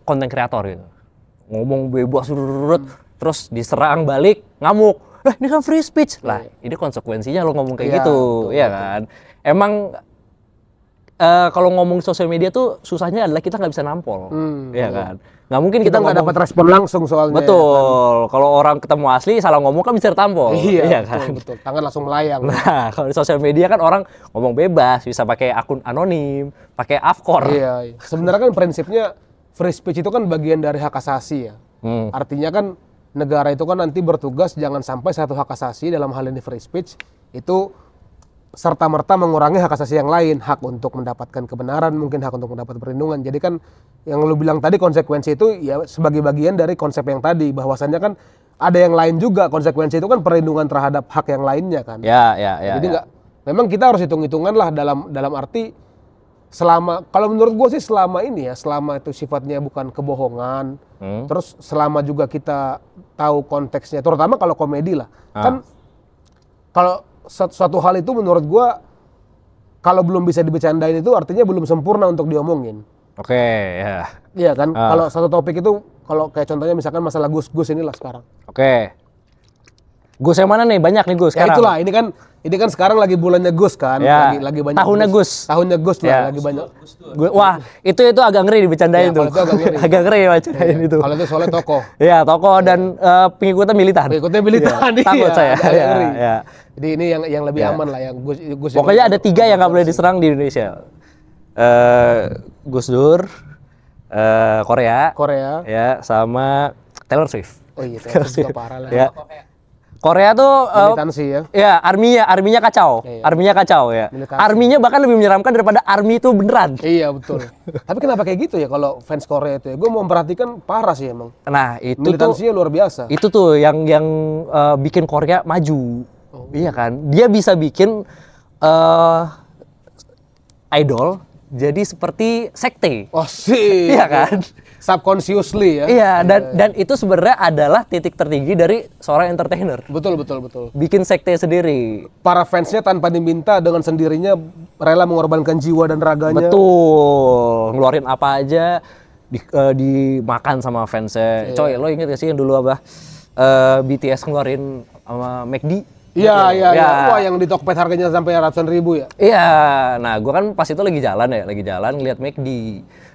konten kreator gitu ngomong bebas terus diserang balik ngamuk. Ini kan free speech lah. Ini konsekuensinya lo ngomong kayak gitu, ya kan. Emang kalau ngomong sosial media tuh susahnya adalah kita nggak bisa nampol, ya kan. Nggak mungkin kita nggak dapat respon langsung soalnya. Betul. Ya kan? Kalau orang ketemu asli salah ngomong kan bisa ditampol. Iya kan. Betul. Tangan langsung melayang. Nah, kalau di sosial media kan orang ngomong bebas, bisa pakai akun anonim, pakai Avcor. Iya. Sebenarnya kan prinsipnya free speech itu kan bagian dari hak asasi ya. Artinya kan negara itu kan nanti bertugas jangan sampai satu hak asasi dalam hal ini free speech itu serta-merta mengurangi hak asasi yang lain, hak untuk mendapatkan kebenaran, mungkin hak untuk mendapat perlindungan. Jadi kan yang lu bilang tadi konsekuensi itu ya sebagai bagian dari konsep yang tadi, bahwasannya kan ada yang lain juga. Konsekuensi itu kan perlindungan terhadap hak yang lainnya kan. Jadi memang kita harus hitung-hitungan lah dalam arti kalau menurut gue sih selama ini ya, selama itu sifatnya bukan kebohongan, terus selama juga kita tahu konteksnya, terutama kalau komedi lah, kan kalau suatu hal itu menurut gua kalau belum bisa dibecandain itu artinya belum sempurna untuk diomongin. Iya kan? Kalau satu topik itu kalau kayak contohnya misalkan masalah Gus inilah sekarang. Gus yang mana nih? Banyak nih Gus sekarang. Itulah, ini kan sekarang lagi bulannya Gus kan, lagi banyak. Tahunnya Gus lah, lagi banyak. Wah, itu agak ngeri dibecandain tuh. Agak ngeri bicarain itu. Kalau itu soalnya tokoh. Iya, tokoh dan pengikutnya militan. Takut saya. Jadi ini yang lebih aman lah yang Gus. Pokoknya ada 3 yang nggak boleh diserang di Indonesia. Gus Dur, Korea, ya, sama Taylor Swift. Oh iya, Taylor Swift juga parah lah. Korea tuh militansi ya. Ya, arminya kacau. Arminya kacau ya. Militansi. Arminya bahkan lebih menyeramkan daripada army itu beneran. Iya, betul. Tapi kenapa kayak gitu ya kalau fans Korea itu ya? Gue mau memperhatikan parah sih emang. Nah, itu militansinya luar biasa. Itu tuh yang bikin Korea maju. Iya kan? Dia bisa bikin idol jadi seperti sekte. Oh sih. Iya kan? Subconsciously ya. Iya, dan itu sebenarnya adalah titik tertinggi dari seorang entertainer. Betul. Bikin sekte sendiri. Para fansnya tanpa diminta dengan sendirinya rela mengorbankan jiwa dan raganya. Betul. Ngeluarin apa aja dimakan sama fansnya. Coy, lo inget gak sih yang dulu BTS ngeluarin sama McD? Iya. Wah, yang di Tokped harganya sampai ratusan ribu ya? Iya, nah gue kan pas itu lagi jalan ngeliat McD.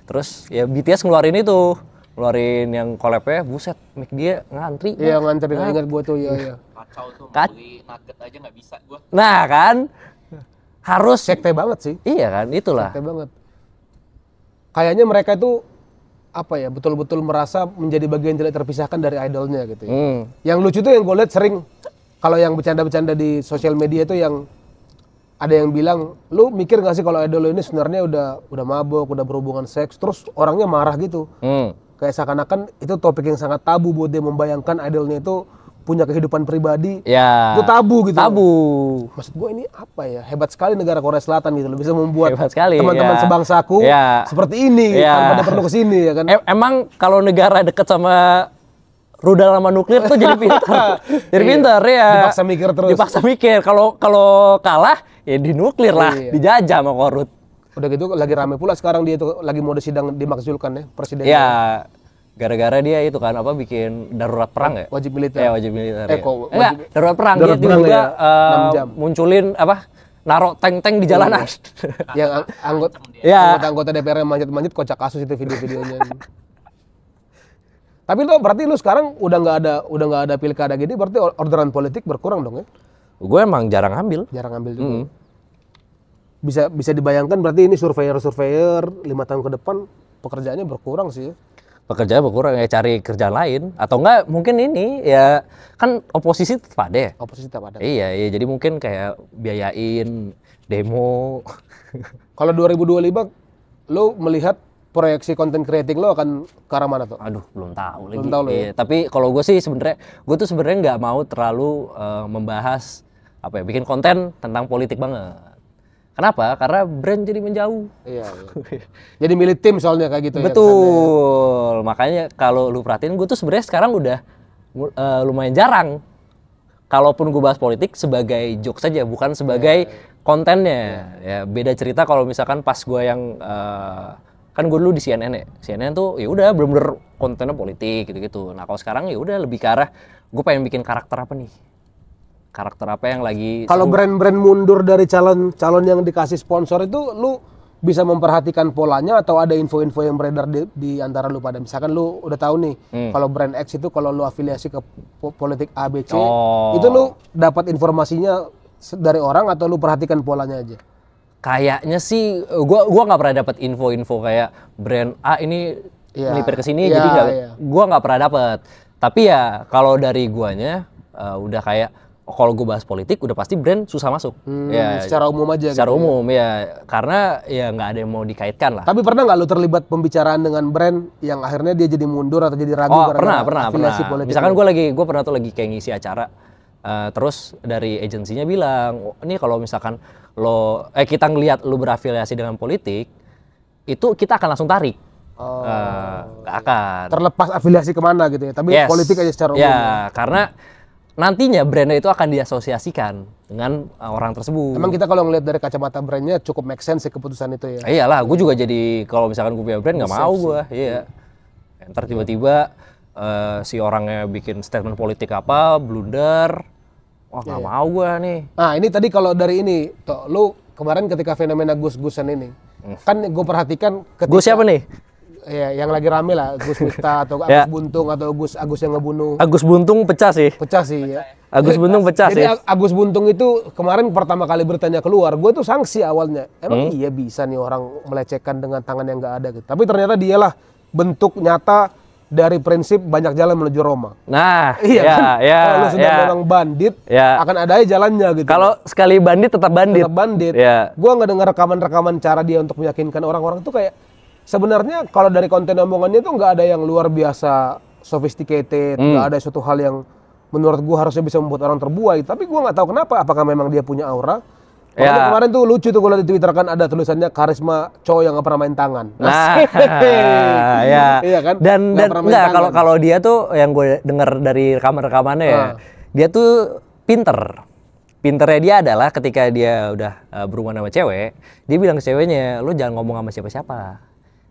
Terus ya BTS ngeluarin yang collab-nya, buset, McD ngantri. Iya, ngantri, ingat gue tuh, iya. Kacau tuh, beli nugget aja nggak bisa gue. Nah kan, harus. Sekte banget sih. Iya kan, itulah. Sekte banget. Kayaknya mereka itu, betul-betul merasa menjadi bagian tidak terpisahkan dari idolnya gitu ya. Yang lucu tuh yang gue lihat sering, kalau yang bercanda-bercanda di sosial media itu yang ada yang bilang, lu mikir gak sih kalau idol lu ini sebenarnya udah mabok, udah berhubungan seks, terus orangnya marah gitu. Kayak seakan-akan itu topik yang sangat tabu buat dia membayangkan idolnya itu punya kehidupan pribadi. Ya. Itu tabu gitu. Tabu. Maksud gue ini hebat sekali negara Korea Selatan gitu loh, bisa membuat ya. teman-teman sebangsaku seperti ini tanpa ada perlu kesini ya kan. Emang kalau negara deket sama rudal sama nuklir tuh jadi pintar. Jadi pintar ya. Dipaksa mikir terus. Dipaksa mikir. Kalau kalah ya di nuklir lah, dijajah sama Korut. Udah gitu lagi rame pula sekarang dia tuh lagi mode sidang dimakzulkan ya presiden. Ya, gara-gara dia itu kan bikin darurat perang ya? Wajib militer. Ya, wajib militer. Enggak, darurat perang. Dia tiba-tiba munculin naruh tank-tank di jalanan. Yang anggota DPR yang manjat-manjat, kocak kasus itu video-videonya. Tapi berarti lu sekarang udah nggak ada pilkada gini, berarti orderan politik berkurang dong ya? Gue emang jarang ambil. Jarang ambil juga. Bisa dibayangkan berarti ini surveyor 5 tahun ke depan pekerjaannya berkurang sih. Pekerjaan berkurang ya, cari kerjaan lain atau enggak mungkin ini ya kan oposisi tetap ada ya. Oposisi tetap ada. Iya, jadi mungkin kayak biayain demo. Kalau 2025 lu melihat proyeksi konten creating lo akan ke arah mana tuh? Aduh, belum tahu lagi. Belum tahu lo ya? Iya, tapi kalau gue sih gue tuh sebenarnya nggak mau terlalu membahas bikin konten tentang politik banget. Kenapa? Karena brand jadi menjauh. Iya. Jadi milih tim soalnya kayak gitu. Betul. Ya, makanya kalau lu perhatiin, gue tuh sebenarnya sekarang udah lumayan jarang. Kalaupun gue bahas politik sebagai joke saja, bukan sebagai kontennya. Ya, beda cerita kalau misalkan pas gue yang kan gue dulu di CNN ya. CNN tuh ya udah bener-bener kontennya politik gitu-gitu. Nah, kalau sekarang ya udah lebih ke arah gue pengen bikin karakter apa nih? Karakter apa yang lagi kalau brand-brand mundur dari calon yang dikasih sponsor itu lu bisa memperhatikan polanya atau ada info-info yang beredar di antara lu pada, misalkan lu udah tahu nih kalau brand X itu kalau lu afiliasi ke politik ABC itu lu dapat informasinya dari orang atau lu perhatikan polanya aja? Kayaknya sih gua nggak pernah dapat info-info kayak brand A ini melipir ke sini jadi gua nggak pernah dapat. Tapi ya kalau dari guanya udah kayak kalau gue bahas politik udah pasti brand susah masuk. Ya, secara umum aja. Secara umum ya, karena ya nggak ada yang mau dikaitkan lah. Tapi pernah nggak lu terlibat pembicaraan dengan brand yang akhirnya dia jadi mundur atau jadi ragu pernah. Misalkan gue pernah tuh lagi kayak ngisi acara, terus dari agensinya bilang, ini kalau misalkan kita ngelihat lu berafiliasi dengan politik, itu kita akan langsung tarik. Nggak akan. Terlepas afiliasi kemana gitu ya, tapi politik aja secara umum. Ya, karena nantinya brandnya itu akan diasosiasikan dengan orang tersebut. Emang kita kalau ngelihat dari kacamata brandnya cukup make sense sih keputusan itu ya? Iyalah, gue juga jadi kalau misalkan gue punya brand nggak mau gue. Iya. Ntar tiba-tiba si orangnya bikin statement politik apa, blunder. Wah nggak mau gue nih. Nah ini tadi kalau dari ini, lu kemarin ketika fenomena Gus-Gusan ini, kan gue perhatikan ketika... Gus siapa nih? Ya, yang lagi rame lah, Gus Miftah atau Agus Buntung atau Agus yang ngebunuh. Agus Buntung pecah sih ya. Agus Buntung pecah sih. Jadi Agus Buntung itu kemarin pertama kali bertanya keluar, gue tuh sanksi awalnya. Emang iya bisa nih orang melecehkan dengan tangan yang nggak ada gitu. Tapi ternyata dialah bentuk nyata dari prinsip banyak jalan menuju Roma. Nah, kan? Kalau lu sudah memang bandit, akan ada aja jalannya gitu. Kalau sekali bandit tetap bandit. Tetap bandit. Gue nggak dengar rekaman-rekaman cara dia untuk meyakinkan orang-orang tuh kayak sebenarnya kalau dari konten omongannya itu nggak ada yang luar biasa sophisticated, nggak ada suatu hal yang menurut gue harusnya bisa membuat orang terbuai. Tapi gue nggak tahu kenapa, apakah memang dia punya aura. Kemarin tuh lucu tuh kalau di Twitter kan ada tulisannya karisma cowok yang nggak pernah main tangan. Nah, iya kan? Dan nggak kalau dia tuh yang gue dengar dari rekaman-rekamannya dia tuh pinternya dia adalah ketika dia udah berhubungan sama cewek, dia bilang ke ceweknya, lu jangan ngomong sama siapa-siapa.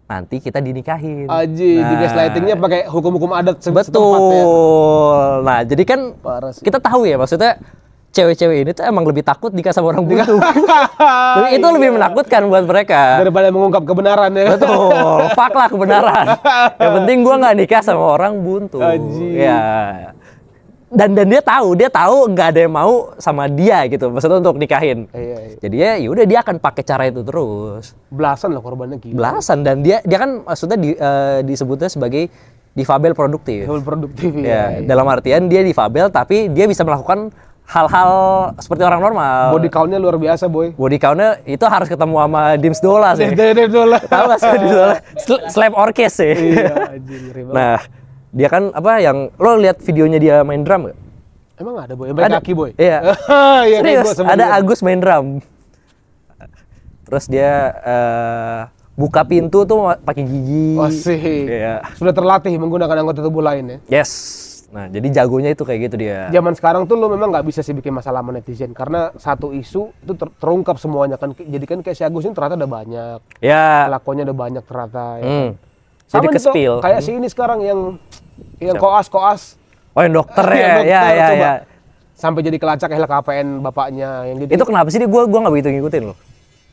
Nanti kita dinikahin. Di gaslightingnya pakai hukum-hukum adat setempat ya. Betul. Nah, jadi kan kita tahu ya maksudnya cewek-cewek ini tuh emang lebih takut nikah sama orang buntu. Itu lebih menakutkan buat mereka daripada mengungkap kebenaran ya. Betul, fuck lah kebenaran. Yang penting gue nggak nikah sama orang buntu. Ya. Dan dia tahu nggak ada yang mau sama dia gitu, maksudnya untuk nikahin. Iya. Jadi ya udah dia akan pakai cara itu terus. Belasan lah korbannya gila. Belasan, dan dia kan maksudnya disebutnya sebagai difabel produktif. Difabel produktif ya. Dalam artian dia difabel tapi dia bisa melakukan hal-hal seperti orang normal. Body count-nya luar biasa, boy. Body count-nya itu harus ketemu sama Dims Dola sih. Dims Dola. Tahu nggak sih Dims Dola? Slap orkes sih. Iya, anjing. Nah, dia kan apa yang lo lihat videonya dia main drum gak? Emang ada, boy? Yang main kaki, boy? Iya. Iya, serius, ada dia. Agus main drum. Terus dia buka pintu tuh pakai gigi. Asik. Iya. Sudah terlatih menggunakan anggota tubuh lain ya? Yes. Nah, jadi jagonya itu kayak gitu dia. Zaman sekarang tuh lo memang nggak bisa sih bikin masalah sama netizen karena satu isu itu terungkap semuanya kan. Jadi kan kayak si Agus ini ternyata ada banyak. Ya. Pelakunya ada banyak ternyata. Ya kan? Jadi kespil. Kayak si ini sekarang yang koas. Oh, yang dokter ya. Ya. Sampai jadi kelacak LKPN bapaknya yang gitu. Itu kenapa sih gua nggak begitu ngikutin loh.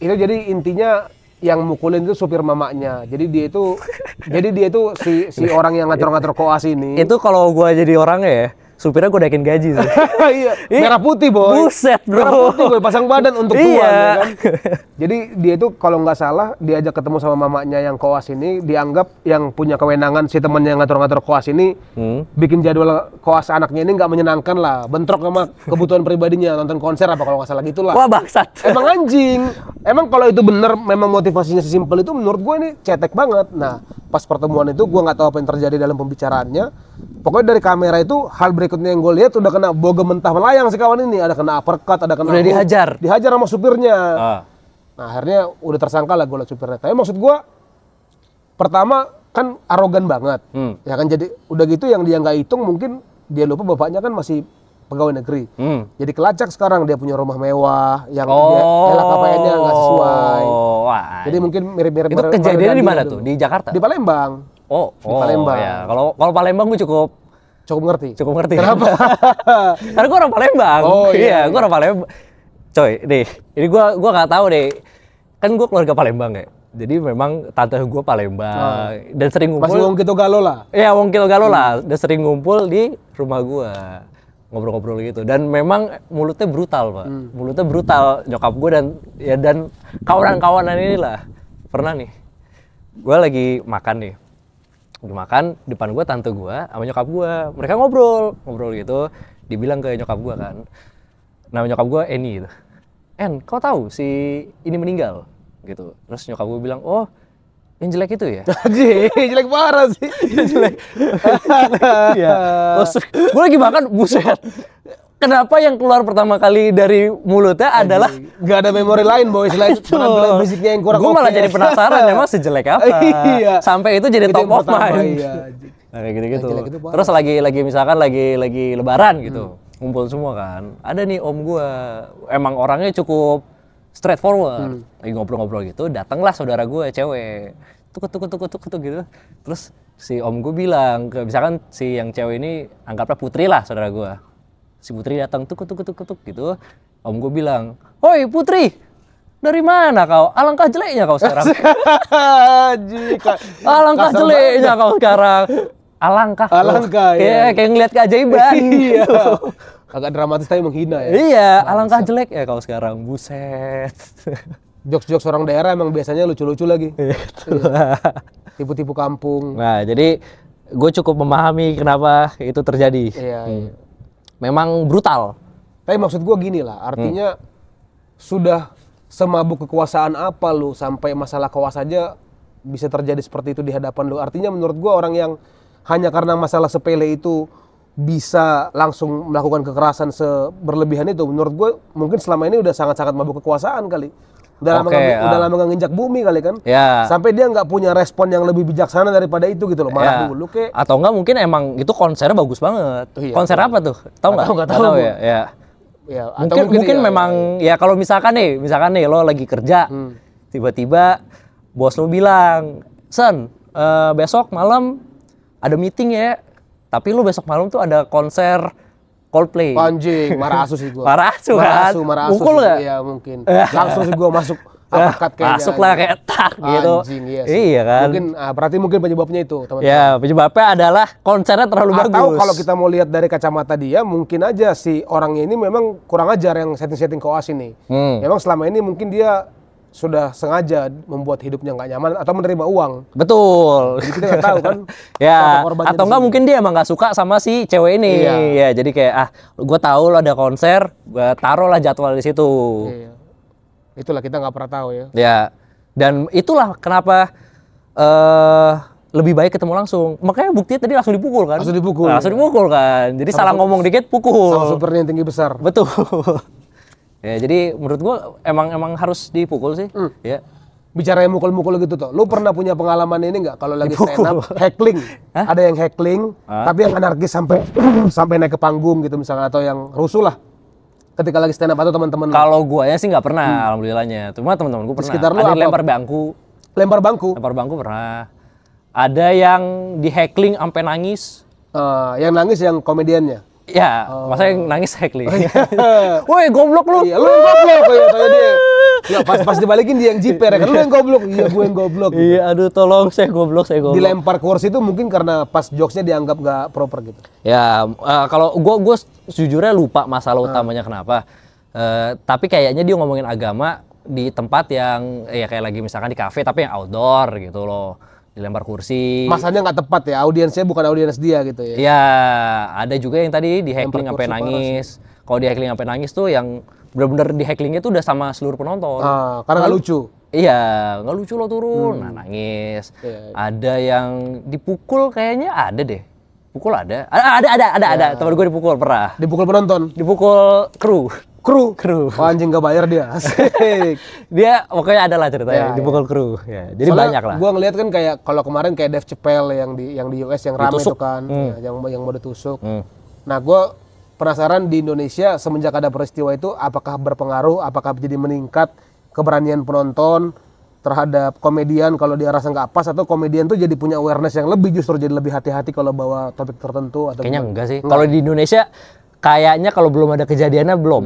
Itu jadi intinya yang mukulin itu supir mamanya. Jadi dia itu si orang yang ngatur-ngatur koas ini. Itu kalau gua jadi orangnya ya, supirnya gua naikin gaji sih. Iya, merah putih, boy. Buset, bro. Merah putih, boy, pasang badan untuk tuan ya kan. Jadi dia itu kalau nggak salah diajak ketemu sama mamanya yang koas ini, dianggap yang punya kewenangan si temannya yang ngatur-ngatur koas ini bikin jadwal koas anaknya ini nggak menyenangkan lah, bentrok sama kebutuhan pribadinya, nonton konser apa kalau nggak salah gitulah. Wah, bangsat. Emang anjing. Emang kalau itu bener memang motivasinya sesimpel itu menurut gue ini cetek banget. Nah, pas pertemuan itu gue nggak tahu apa yang terjadi dalam pembicaraannya. Pokoknya dari kamera itu hal berikutnya yang gue lihat udah kena boga mentah melayang si kawan ini, ada kena uppercut, ada kena udah dihajar sama supirnya. Nah, akhirnya udah tersangka lah gue liat supirnya. Tapi maksud gue pertama kan arogan banget. Ya kan, jadi udah gitu yang dia nggak hitung mungkin dia lupa bapaknya kan masih pegawai negeri. Jadi kelacak sekarang dia punya rumah mewah yang LKPN-nya nggak sesuai. Jadi mungkin mirip-mirip. Itu kejadiannya di mana tuh? Di Jakarta? Di Palembang. Di Palembang. Ya. Kalau Palembang gue cukup ngerti. Kenapa? Karena gue orang Palembang. Iya, gue orang Palembang. Coy, ini gue nggak tahu deh. Kan gue keluarga Palembang ya. Jadi memang tante gue Palembang dan sering ngumpul. Masih Wong Kito Galo lah. Iya, Wong Kito Galo lah. Dan sering ngumpul di rumah gue. Ngobrol-ngobrol gitu. Dan memang mulutnya brutal, Pak. Mulutnya brutal nyokap gue dan kawan-kawanan inilah. Pernah nih. Gue lagi makan nih. Makan depan gue tante gue sama nyokap gue, mereka ngobrol gitu, dibilang ke nyokap gue kan, nama nyokap gue Eni gitu, kau tahu si ini meninggal gitu. Terus nyokap gue bilang, oh yang jelek itu ya. Jelek parah sih. Jelek. Ya. Terus gue lagi makan, buset. Kenapa yang keluar pertama kali dari mulutnya adalah nggak ada memori lain, boy, selain penampilan fisiknya yang kurang. Gue malah jadi penasaran emang sejelek apa. Sampai itu jadi top of mind. Nah, kayak gitu-gitu. Terus lagi misalkan lagi lebaran gitu, ngumpul semua kan. Ada nih om gue, emang orangnya cukup straightforward. Lagi ngobrol-ngobrol gitu, datanglah saudara gue cewek. Tuk gitu. Terus si om gue bilang, misalkan si yang cewek ini anggaplah Putri lah saudara gue. Si Putri datang tuk gitu. Om gue bilang, "Hoi Putri, dari mana kau? Alangkah jeleknya kau sekarang." Alangkah jeleknya kau sekarang. Alangkah ya. Kayak ngeliat keajaiban. Iya. Agak dramatis tapi menghina ya. Iya, alangkah jelek ya kau sekarang. Buset. Jokes-jokes orang daerah emang biasanya lucu-lucu lagi. Tipu-tipu kampung. Nah, jadi gue cukup memahami kenapa itu terjadi. Iya. Memang brutal. Tapi maksud gue gini lah, artinya sudah semabuk kekuasaan apa lu sampai masalah koas aja bisa terjadi seperti itu di hadapan lu. Artinya menurut gue orang yang hanya karena masalah sepele itu bisa langsung melakukan kekerasan seberlebihan itu, menurut gue mungkin selama ini udah sangat-sangat mabuk kekuasaan kali. Udah lama nggak nginjak bumi kali kan, sampai dia nggak punya respon yang lebih bijaksana daripada itu gitu loh, marah dulu kek. Atau enggak mungkin emang itu konsernya bagus banget. Konser apa tuh? Tahu nggak? Nggak tahu ya. Mungkin memang ya kalau misalkan nih lo lagi kerja, tiba-tiba bos lo bilang, "Sen, besok malam ada meeting ya, tapi lo besok malam tuh ada konser Coldplay. Anjing, marah asu sih gua. Marah asu kan? Marah asu. Pukul nggak? Iya mungkin. Langsung sih gua masuk uppercut kayaknya. Masuk lah kayak tak gitu. Anjing, iya sih. Iya kan? Berarti mungkin penyebabnya itu, teman-teman. Ya, penyebabnya adalah konsernya terlalu bagus. Atau kalau kita mau lihat dari kacamata dia, mungkin aja si orangnya ini memang kurang ajar yang setting-setting koas ini. Memang selama ini mungkin dia sudah sengaja membuat hidupnya nggak nyaman atau menerima uang. Betul. Jadi kita nggak tahu kan. Ya, atau enggak mungkin dia emang nggak suka sama si cewek ini. Iya. Ya, jadi kayak gue tahu lo ada konser, taruhlah jadwal di situ. Iya. Itulah kita nggak pernah tahu ya. Ya, dan itulah kenapa lebih baik ketemu langsung. Makanya buktinya tadi langsung dipukul kan? Langsung dipukul. Langsung dipukul kan. Jadi salah ngomong dikit pukul. Sama supernya yang tinggi besar. Betul. Ya, jadi menurut gua emang harus dipukul sih. Ya. Bicara yang mukul-mukul gitu tuh, lu pernah punya pengalaman ini nggak kalau lagi stand up heckling? Ada yang heckling, tapi yang anarkis sampai naik ke panggung gitu misalnya, atau yang rusuh lah ketika lagi stand up atau teman-teman. Kalau guanya sih nggak pernah, alhamdulillahnya. Cuma teman-teman gua pernah. Sekitar lu ada apa? lempar bangku. Lempar bangku. Lempar bangku pernah. Ada yang di heckling sampai nangis. Yang nangis yang komediannya. Ya, masa yang nangis heckling. Woi, goblok lu. Iya, lu yang goblok kayak dia. Ya, pas dibalikin dia yang jiper ya kan, lu yang goblok. Iya, gue yang goblok. Iya, aduh tolong saya goblok. Dilempar kursi itu mungkin karena pas jokesnya dianggap nggak proper gitu. Ya, kalau gue sejujurnya lupa masalah utamanya kenapa. Tapi kayaknya dia ngomongin agama di tempat yang ya kayak lagi misalkan di kafe tapi yang outdoor gitu loh. Dilempar kursi. Masanya nggak tepat ya, audiensnya bukan audiens dia gitu ya. Iya, ada juga yang tadi di heckling sampai nangis. Kalau di heckling sampai nangis tuh yang benar-benar di hecklingnya tuh udah sama seluruh penonton. Karena nggak lucu. Iya, nggak lucu lo turun, nangis. Iya. Ada yang dipukul kayaknya ada deh. Pukul ada. Ada. Temen gue dipukul pernah. Dipukul penonton. Dipukul kru. Oh, anjing gak bayar dia. Asik. Dia pokoknya ada lah ceritanya, dipukul kru. Ya, jadi soalnya banyak lah. Gua ngeliat kan kayak kalau kemarin kayak Dave Chappelle yang di US yang rame itu kan, yang mau ditusuk. Nah, gua penasaran di Indonesia semenjak ada peristiwa itu apakah berpengaruh, apakah jadi meningkat keberanian penonton terhadap komedian kalau dia rasa nggak pas, atau komedian tuh jadi punya awareness yang lebih, justru jadi lebih hati-hati kalau bawa topik tertentu atau kayaknya enggak sih. Kalau di Indonesia kayaknya kalau belum ada kejadiannya belum.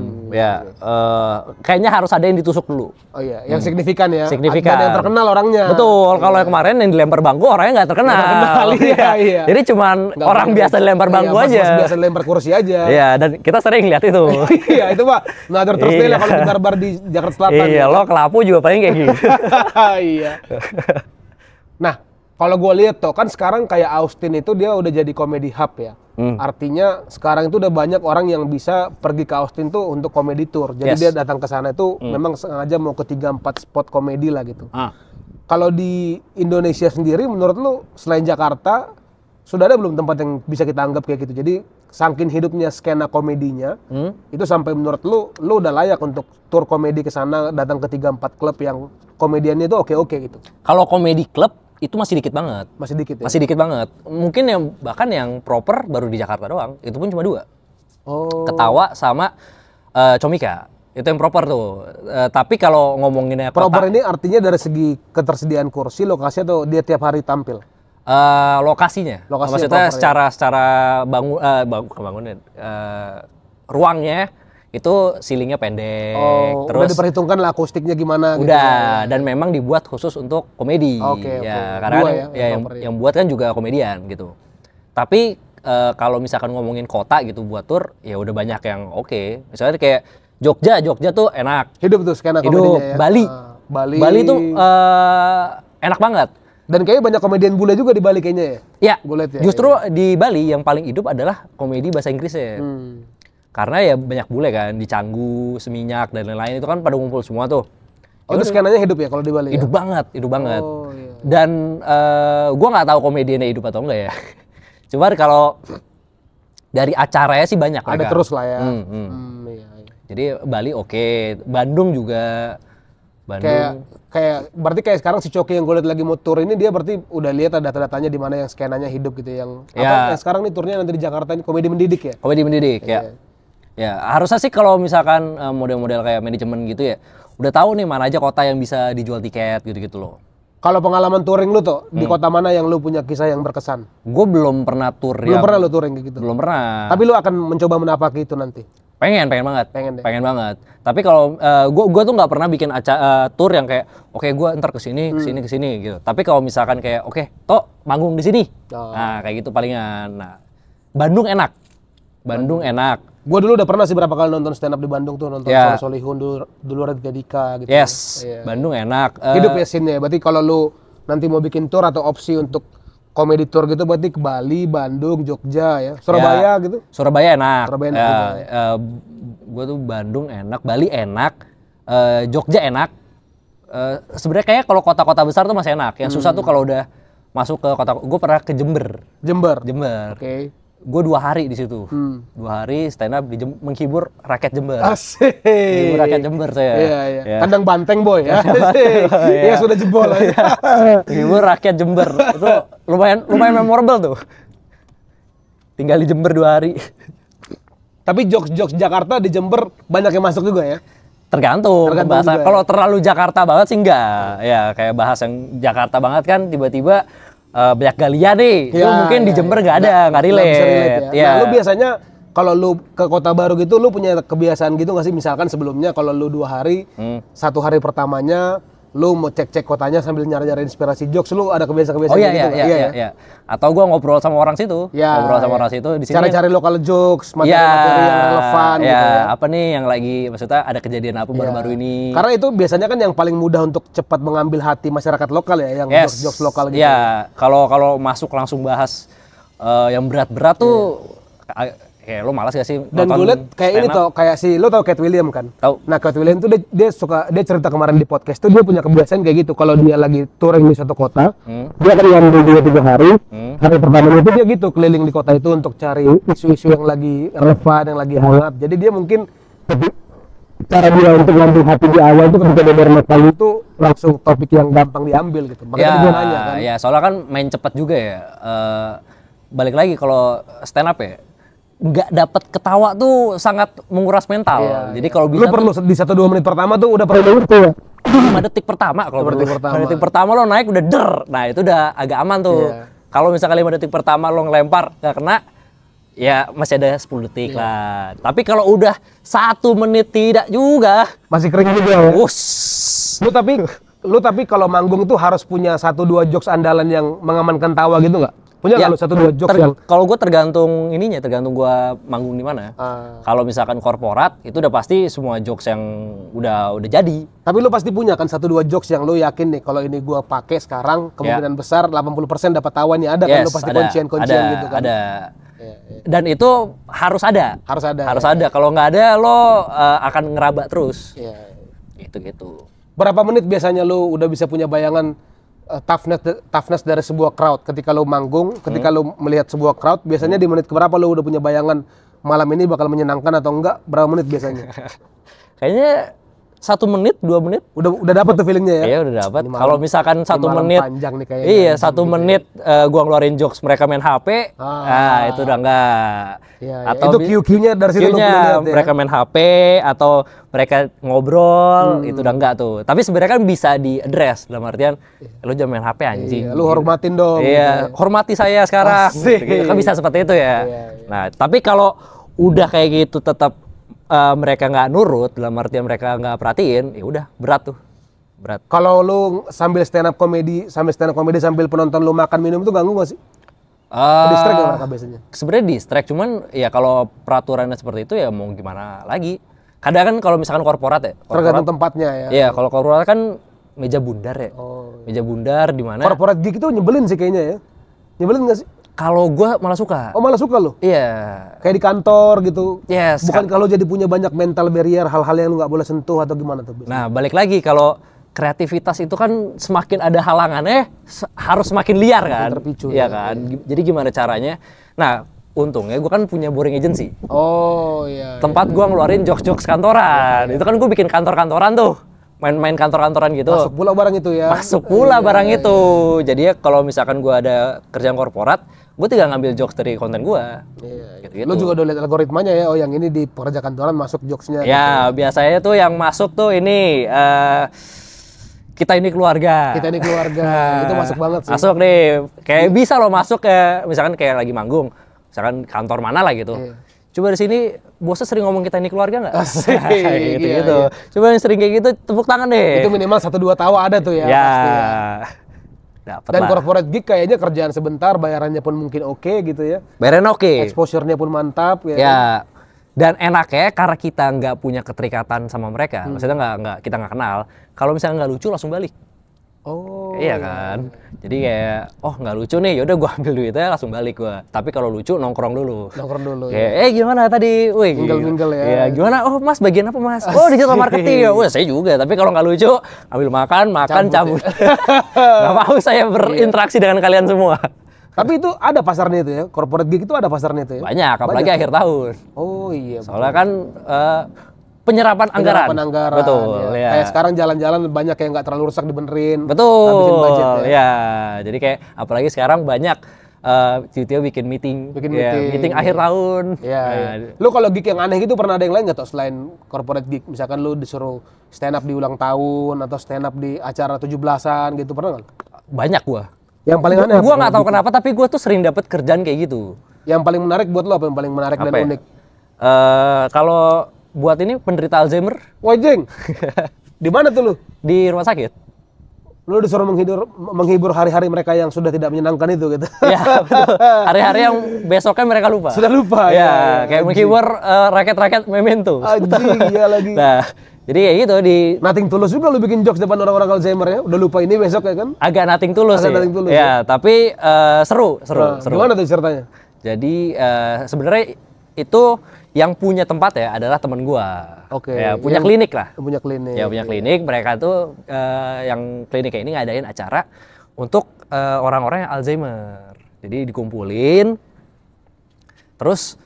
Kayaknya harus ada yang ditusuk dulu. Oh iya, yang signifikan ya. Signifikan. Dan yang terkenal orangnya. Betul. Kalau yang kemarin yang dilempar bangku orangnya nggak terkenal. Iya. Jadi cuman orang biasa dilempar bangku aja. Biasa dilempar kursi aja. Iya, dan kita sering lihat itu. Iya, itu Pak. Nader terus deh kalau di bar-bar di Jakarta Selatan. Iya, lo kelapu juga paling kayak gitu. Iya. Nah, kalau gue lihat tuh kan sekarang kayak Austin itu dia udah jadi comedy hub ya. Artinya sekarang itu udah banyak orang yang bisa pergi ke Austin tuh untuk comedy tour. Jadi dia datang ke sana itu memang sengaja mau ke 3-4 spot komedi lah gitu. Kalau di Indonesia sendiri menurut lu selain Jakarta sudah ada belum tempat yang bisa kita anggap kayak gitu? Jadi saking hidupnya skena komedinya itu sampai menurut lu udah layak untuk tour komedi ke sana, datang ke 3-4 klub yang komediannya itu oke-oke gitu. Kalau komedi klub itu masih dikit banget. Masih dikit ya? Masih dikit banget. Mungkin yang bahkan yang proper baru di Jakarta doang. Itu pun cuma 2. Ketawa sama Comika. Itu yang proper tuh. Tapi kalau ngomonginnya proper ini artinya dari segi ketersediaan kursi, lokasi, atau dia tiap hari tampil? Lokasinya. Maksudnya secara bangunan. Ruangnya itu ceilingnya pendek, terus udah diperhitungkan lah akustiknya gimana udah, gitu. Dan memang dibuat khusus untuk komedi. Karena yang buat kan juga komedian gitu. Tapi kalau misalkan ngomongin kota gitu buat tour, ya udah banyak yang oke. Misalnya kayak Jogja tuh enak. Hidup tuh skena komedinya ya. Bali tuh enak banget. Dan kayaknya banyak komedian bule juga di Bali kayaknya ya. Ya, justru di Bali yang paling hidup adalah komedi bahasa Inggrisnya. Karena ya banyak bule kan, di Canggu, Seminyak, dan lain-lain itu kan pada ngumpul semua tuh. Itu skenanya hidup ya kalau di Bali? Hidup banget. Iya. Dan gue nggak tahu komediannya hidup atau enggak ya. Cuma kalau dari acaranya sih banyak. Ada terus lah ya. Iya. Jadi Bali oke. Bandung juga. Kayak berarti kayak sekarang si Coki yang gue lihat lagi mau tour ini, dia berarti udah lihat ada data-datanya di mana yang skenanya hidup gitu, yang yang sekarang nih turnya nanti di Jakarta ini komedi mendidik ya? Komedi mendidik ya. Ya, harusnya sih kalau misalkan model-model kayak manajemen gitu ya, udah tahu nih mana aja kota yang bisa dijual tiket gitu-gitu loh. Kalau pengalaman touring lu tuh, di kota mana yang lu punya kisah yang berkesan? Gue belum pernah tour Belum pernah lu touring kayak gitu? Belum pernah. Tapi lu akan mencoba menapaki itu nanti? Pengen banget. Pengen deh. Pengen banget. Tapi kalau gue tuh nggak pernah bikin tour yang kayak oke gue ntar kesini gitu. Tapi kalau misalkan kayak oke, toh manggung di sini. Nah kayak gitu palingan. Nah Bandung enak. Gue dulu udah pernah sih berapa kali nonton stand up di Bandung tuh, nonton Soleh Solihun dulu Raditya Dika gitu. Yes, Bandung enak. Hidup ya scene-nya. Berarti kalau lu nanti mau bikin tour atau opsi untuk komedi tour gitu, berarti ke Bali, Bandung, Jogja ya, Surabaya gitu. Surabaya enak. Surabaya enak juga. Gue tuh Bandung enak, Bali enak, Jogja enak. Sebenarnya kayak kalau kota-kota besar tuh masih enak. Yang susah tuh kalau udah masuk ke kota. Gue pernah ke Jember. Oke. Gue 2 hari di situ. 2 hari stand up menghibur rakyat Jember. Asik. Menghibur rakyat Jember saya. Iya. Kandang banteng boy ya. Iya sudah jebol. Menghibur rakyat Jember. Itu lumayan memorable tuh. Tinggal di Jember 2 hari. Tapi jokes Jakarta di Jember banyak yang masuk juga ya? Tergantung bahasa. Kalau terlalu Jakarta banget sih enggak. Ya kayak bahas yang Jakarta banget kan tiba-tiba banyak galian nih, itu mungkin di Jember nggak ada, nggak relate. Nah, lu biasanya kalau lu ke kota baru gitu, lu punya kebiasaan gitu nggak sih? Misalkan sebelumnya kalau lu 2 hari, 1 hari pertamanya lu mau cek kotanya sambil nyari-nyari inspirasi jokes, lu ada kebiasaan-kebiasaan gitu? Iya. Atau gua ngobrol sama orang situ, orang situ di sini. Cari-cari lokal jokes, materi-materi yang relevan gitu ya. Apa nih yang lagi, maksudnya ada kejadian apa baru-baru ini? Karena itu biasanya kan yang paling mudah untuk cepat mengambil hati masyarakat lokal ya, yang jokes lokal gitu. Iya, kalau masuk langsung bahas yang berat-berat tuh. Kayak lo malas gak sih? Dan gue liat kayak ini tuh, kayak lo tau Cat William kan? Tahu. Nah Cat William tuh dia cerita kemarin di podcast tuh dia punya kebiasaan kayak gitu. Kalau dia lagi touring di satu kota, dia akan ngambil 2-3 hari. Hari pertama itu dia gitu keliling di kota itu untuk cari isu-isu yang lagi relevan, yang lagi hangat. Jadi dia mungkin cara dia untuk ngambil hati di awal itu ketika dia baru kali itu langsung topik yang gampang diambil gitu. Makanya dia nanya kan. Ya soalnya kan main cepat juga ya. Balik lagi kalau stand up ya. Nggak dapat ketawa tuh sangat menguras mental. Jadi kalau bisa lu perlu di 1-2 menit pertama tuh udah perlu itu ya. 5 detik pertama kalau 5 detik pertama lo naik udah nah itu udah agak aman tuh. Kalau misalkan 5 detik pertama lo ngelempar nggak kena, ya masih ada 10 detik lah. Tapi kalau udah 1 menit tidak juga, masih kering juga ya. Lu tapi kalau manggung tuh harus punya 1-2 jokes andalan yang mengamankan tawa gitu nggak? Punya nggak lu 1-2 jokes yang? Kalau gue tergantung gue manggung di mana. Kalau misalkan korporat itu udah pasti semua jokes yang udah jadi. Tapi lu pasti punya kan 1-2 jokes yang lu yakin nih kalau ini gua pakai sekarang kemungkinan besar 80% dapat tawa nih, ada kan lu pasti kuncian gitu kan. Ada. Dan itu harus ada. Harus ada. Kalau nggak ada lo akan ngeraba terus. Gitu. Berapa menit biasanya lu udah bisa punya bayangan toughness dari sebuah crowd ketika lo manggung, ketika lo melihat sebuah crowd, biasanya di menit keberapa lo udah punya bayangan malam ini bakal menyenangkan atau enggak? Berapa menit biasanya? Kayaknya 1 menit, 2 menit. Udah dapat tuh feelingnya ya? Iya udah dapat. Kalau misalkan 1 menit, panjang nih kayaknya. Iya 1 menit gua ngeluarin jokes mereka main HP, itu udah enggak. Atau itu Q-nya dari situ mereka main HP atau mereka ngobrol, itu udah enggak tuh. Tapi sebenarnya kan bisa di-address dalam artian lu jangan main HP anjing. Lu hormatin dong. Iya, hormati saya sekarang. Kan bisa seperti itu ya. Nah, tapi kalau udah kayak gitu tetap mereka nggak nurut, dalam artian mereka nggak perhatiin, ya udah berat. Kalau lu sambil stand up comedy sambil penonton lu makan minum itu ganggu nggak sih? Distract nggak mereka biasanya? Sebenarnya distract, cuman ya kalau peraturannya seperti itu ya mau gimana lagi. Kadang kan kalau misalkan korporat ya. Tergantung tempatnya ya. Iya, kalau korporat kan meja bundar ya. Meja bundar di mana? Korporat gig itu nyebelin sih kayaknya ya. Nyebelin nggak sih? Kalau gue malah suka. Oh malah suka lo? Iya. Kayak di kantor gitu. Yes. Bukan kalau jadi punya banyak mental barrier, hal-hal yang lu nggak boleh sentuh atau gimana tuh? Nah balik lagi kalau kreativitas itu kan semakin ada halangannya harus semakin liar kan? Terpicu. Iya kan? Jadi gimana caranya? Nah untungnya gue kan punya boring agency. Oh iya. Tempat gue ngeluarin jokes-jokes kantoran. Itu kan gue bikin kantor-kantoran tuh. Main kantor-kantoran gitu. Masuk pula barang itu ya. Masuk pula barang itu. Jadi ya kalau misalkan gue ada kerjaan korporat, gue tinggal ngambil jokes dari konten gue. Gitu. Lo juga udah lihat algoritmanya ya, oh yang ini di pekerja kantoran masuk jokesnya. Ya, gitu. Biasanya tuh yang masuk tuh ini kita ini keluarga. Kita ini keluarga. Itu masuk banget sih. Masuk nih. Kayak bisa loh masuk ke misalkan kayak lagi manggung, misalkan kantor mana lah gitu. Iya. Coba di sini bosnya sering ngomong kita ini keluarga nggak? Gitu. Iya. Coba yang sering kayak gitu tepuk tangan deh. Itu minimal 1-2 tawa ada tuh ya. Ya. Pasti ya. Dan lah. corporate gig kayaknya kerjaan sebentar, bayarannya pun mungkin oke gitu ya. Bayarannya oke. Exposure-nya pun mantap ya. Ya. Dan enaknya karena kita nggak punya keterikatan sama mereka, maksudnya kita nggak kenal. Kalau misalnya nggak lucu langsung balik. Oh. Iya kan. Jadi kayak nggak lucu nih, yaudah gua ambil duitnya langsung balik gua. Tapi kalau lucu nongkrong dulu. Kayak, gimana tadi? Wih, mingle ya. Iya, gimana? Oh Mas, bagian apa Mas? Oh digital marketing ya. Wah saya juga. Tapi kalau nggak lucu, ambil makan, cabut. Nggak mau saya berinteraksi dengan kalian semua. Tapi itu ada pasarnya itu ya, corporate gig itu ada pasarnya itu ya? Banyak, apalagi akhir tahun. Oh iya. Soalnya kan penyerapan anggaran. Betul. Ya. Kayak sekarang jalan-jalan banyak yang nggak terlalu rusak dibenerin. Betul. Habisin budget ya. Jadi kayak apalagi sekarang banyak tiba-tiba bikin meeting akhir tahun. Iya. Lu kalau gig yang aneh gitu pernah ada yang lain nggak tuh selain corporate gig? Misalkan lu disuruh stand up di ulang tahun atau stand up di acara 17-an gitu, pernah nggak? Banyak gua. Yang paling aneh gua nggak tahu kenapa, tapi gua tuh sering dapet kerjaan kayak gitu. Yang paling menarik buat lo apa yang paling menarik dan unik? Kalau buat ini penderita Alzheimer. Wajeng. Di mana tuh lu? Di rumah sakit. Lu disuruh menghibur hari-hari mereka yang sudah tidak menyenangkan itu gitu. Iya, betul. Hari-hari yang besoknya mereka lupa. Sudah lupa ya. Kayak menghibur rakyat-rakyat memento. Anjing, iya lagi. Nah, jadi kayak gitu di Nothing tulus juga lu bikin jokes depan orang-orang Alzheimer ya. Udah lupa ini besok ya kan? Agak nothing tulus sih. Ya, tapi seru. Gimana tuh ceritanya? Jadi sebenarnya itu yang punya tempat ya adalah teman gua. Oke. Ya, punya klinik lah. Punya klinik. Ya, punya klinik. Mereka tuh yang klinik kayak ini ngadain acara untuk orang-orang yang Alzheimer. Jadi dikumpulin. Terus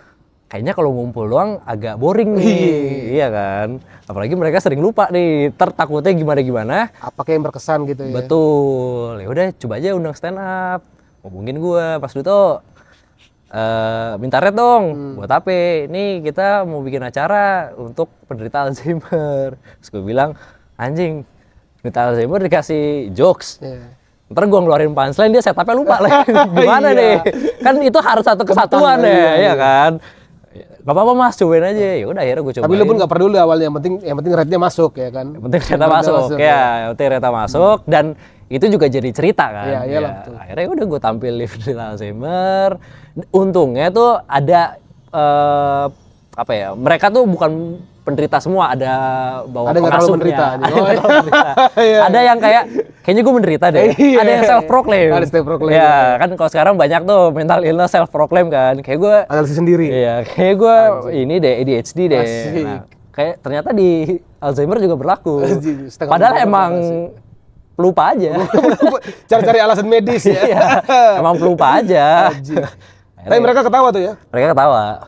kayaknya kalau ngumpul doang agak boring nih. Iya kan? Apalagi mereka sering lupa nih. Takutnya gimana-gimana. Apakah yang berkesan gitu ya? Betul. Ya udah coba aja undang stand up. Hubungin gua pas itu minta red dong, buat apa? Ini kita mau bikin acara untuk penderita Alzheimer. Terus gue bilang, anjing, penderita Alzheimer dikasih jokes. Ntar gue ngeluarin punchline, dia setupnya lupa lah. Gimana nih? Kan itu harus satu kesatuan ya kan? Gak apa-apa Mas, cobain aja. Ya udah akhirnya gue cobain. Tapi lu pun gak peduli awalnya, yang penting rate-nya masuk ya kan? Yang penting rate masuk, ya. Yang penting rate masuk dan itu juga jadi cerita kan. Iya, iyalah, betul. Akhirnya udah gue tampil di penderita Alzheimer. Untungnya tuh ada mereka tuh bukan penderita semua, ada bawa pengasuhnya. Ada yang kayaknya gue menderita deh. Ada yang self proclaim. Ada self proclaim. Ya, kan kalau sekarang banyak tuh mental illness self proclaim kan. Kayak gue analisis sendiri. Iya, kayak gue ini deh ADHD deh. Nah, kayak ternyata di Alzheimer juga berlaku. Padahal emang pelupa aja. Cari-cari alasan medis ya. Iya, emang pelupa aja. Tapi mereka ketawa tuh ya? Mereka ketawa.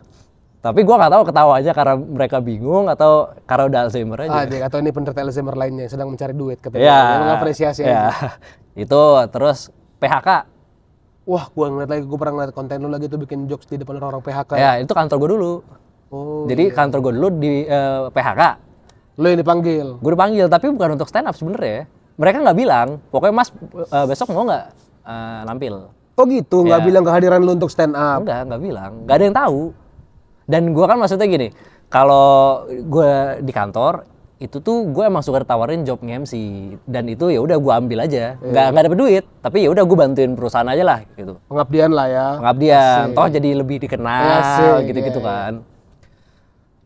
Tapi gua nggak tahu ketawa aja karena mereka bingung atau karena udah Alzheimer aja. Atau ini penderita Alzheimer lainnya yang sedang mencari duit katanya. Ya, mengapresiasi aja. Itu terus PHK. Wah, gua pernah ngeliat konten lu lagi tuh bikin jokes di depan orang PHK. Ya, itu kantor gua dulu. Oh. Jadi kantor gua dulu di PHK. Lu yang dipanggil? Gua dipanggil, tapi bukan untuk stand up sebenarnya. Mereka nggak bilang, pokoknya Mas besok mau nggak nampil. Oh gitu, nggak bilang kehadiran lu untuk stand up? Nggak bilang, nggak ada yang tahu. Dan gue kan maksudnya gini, kalau gue di kantor itu tuh gue emang suka ditawarin job nge-MC dan itu ya udah gue ambil aja, nggak dapet duit, tapi ya udah gue bantuin perusahaan aja lah gitu. Pengabdian lah ya. Pengabdian, toh jadi lebih dikenal gitu-gitu kan.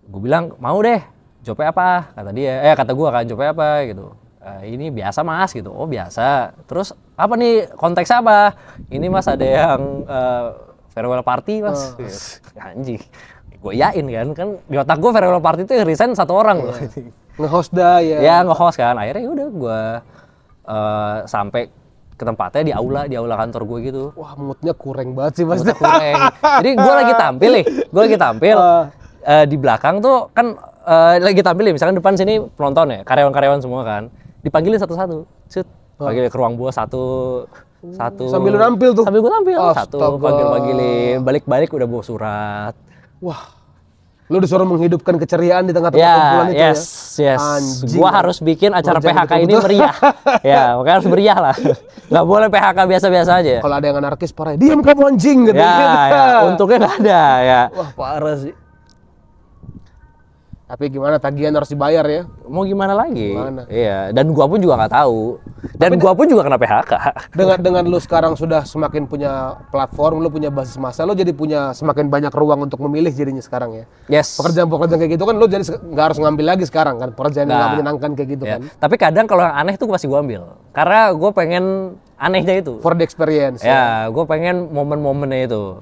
Gue bilang mau deh, jobnya apa? Kata dia, kata gue kan jobnya apa gitu. Ini biasa Mas gitu. Oh biasa. Terus apa nih konteksnya apa? Ini Mas ada yang farewell party Mas. Anjing. Gue yain kan di otak gue farewell party itu resign satu orang loh. Nge-host dah ya. Ya nge-host kan. Akhirnya udah gue sampai ke tempatnya di aula kantor gue gitu. Wah moodnya kurang banget sih Mas. Jadi gue lagi tampil di belakang tuh kan lagi tampil nih, misalkan depan sini penonton ya, karyawan-karyawan semua kan. Dipanggilin satu-satu. Panggil ke ruang buah satu. Sambil lu nampil tuh? Sambil gue tampil. Satu, panggil-panggilin. Balik-balik udah bawa surat. Wah. Lu disuruh menghidupkan keceriaan di tengah-tengah kumpulan itu yes, ya? Yes, Anjing. Gua harus bikin acara PHK ini meriah. Ya, makanya harus meriah lah. Nggak boleh PHK biasa-biasa aja. Kalau ada yang anarkis parah, diam kamu anjing gitu. Ya, untungnya nggak ada ya. Wah parah sih. Tapi gimana, tagihan harus dibayar ya? Mau gimana lagi? Gimana? Iya, dan gua pun juga nggak tahu. Dan gua pun juga kena PHK. Dengan lu sekarang sudah semakin punya platform, lu punya basis massa, lu jadi punya semakin banyak ruang untuk memilih jadinya sekarang ya. Yes. Pekerjaan-pekerjaan kayak gitu kan lu jadi nggak harus ngambil lagi sekarang kan, pekerjaan yang nggak menyenangkan kayak gitu Ya. kan. Tapi kadang kalau yang aneh tuh pasti gua ambil. Karena gua pengen anehnya itu. For the experience. Ya, gua pengen momen-momennya itu.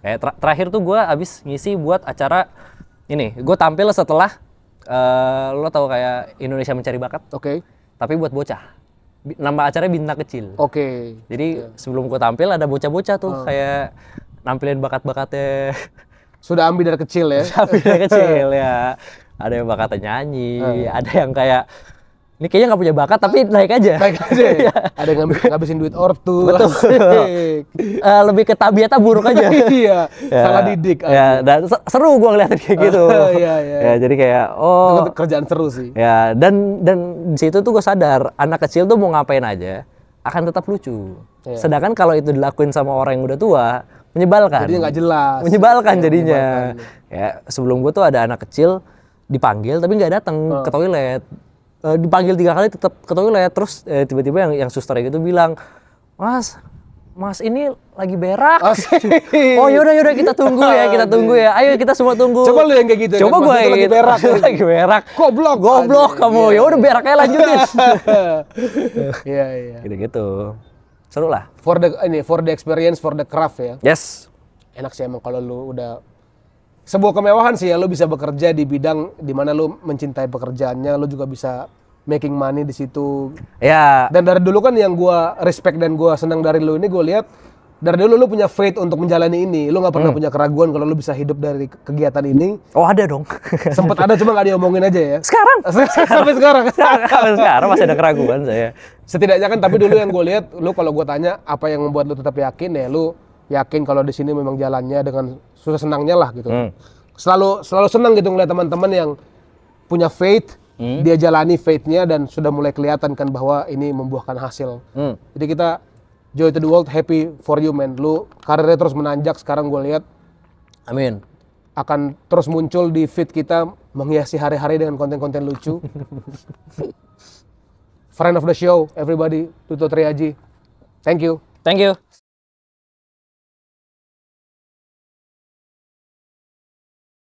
Ya. Terakhir tuh gua abis ngisi buat acara ini, gue tampil setelah lo tau kayak Indonesia Mencari Bakat, Oke. tapi buat bocah. Nama acaranya Bintang Kecil. Oke. Jadi sebelum gue tampil ada bocah-bocah tuh kayak nampilin bakat-bakatnya. Sudah ambil dari kecil ya. Sampai dari kecil ya. Ada yang bakatnya nyanyi, ada yang kayak ini kayaknya nggak punya bakat tapi naik aja. Naik aja. Ada yang ngabisin duit ortu. Betul. Lebih ke tabiatnya buruk aja. Iya. Salah didik. Ya, dan seru gue ngeliatin kayak gitu. Iya, iya. Ya, jadi kayak Itu kerjaan seru sih. Ya, dan di situ tuh gue sadar anak kecil tuh mau ngapain aja akan tetap lucu. Sedangkan kalau itu dilakuin sama orang yang udah tua, menyebalkan. Jadinya nggak jelas. Menyebalkan jadinya. Ya, sebelum gue tuh ada anak kecil dipanggil tapi nggak datang ke toilet. Dipanggil 3 kali tetap ke toilet, terus tiba-tiba yang suster gitu bilang, Mas ini lagi berak. Oh yaudah kita tunggu ya, ayo kita semua tunggu. Coba lu yang kayak gitu. Coba gue lagi gitu. berak. Lagi berak. Goblok kamu. Ya udah berak aja lanjutin. Iya. Gitu. Seru lah. For the experience, for the craft ya. Yes. Enak sih emang kalau lu udah sebuah kemewahan sih ya, lu bisa bekerja di bidang di mana lu mencintai pekerjaannya, lu juga bisa making money di situ. Ya. Dan dari dulu kan yang gua respect dan gua senang dari lu ini, gua lihat dari dulu lu punya faith untuk menjalani ini. Lu nggak pernah punya keraguan kalau lu bisa hidup dari kegiatan ini. Oh ada dong. Sempet ada cuma nggak diomongin aja ya. Sekarang. Sampai sekarang. Sampai sekarang masih ada keraguan saya. Setidaknya kan, tapi dulu yang gue lihat, lu kalau gue tanya apa yang membuat lu tetap yakin ya, lu yakin kalau di sini memang jalannya dengan susah senangnya lah gitu. Selalu senang gitu ngeliat teman-teman yang punya faith, dia jalani faith-nya dan sudah mulai kelihatan kan bahwa ini membuahkan hasil. Jadi kita joy to the world, happy for you man. Lu karirnya terus menanjak, sekarang gue lihat Amin. akan terus muncul di feed kita menghiasi hari-hari dengan konten-konten lucu. Friend of the show, everybody, Tuto Triaji. Thank you.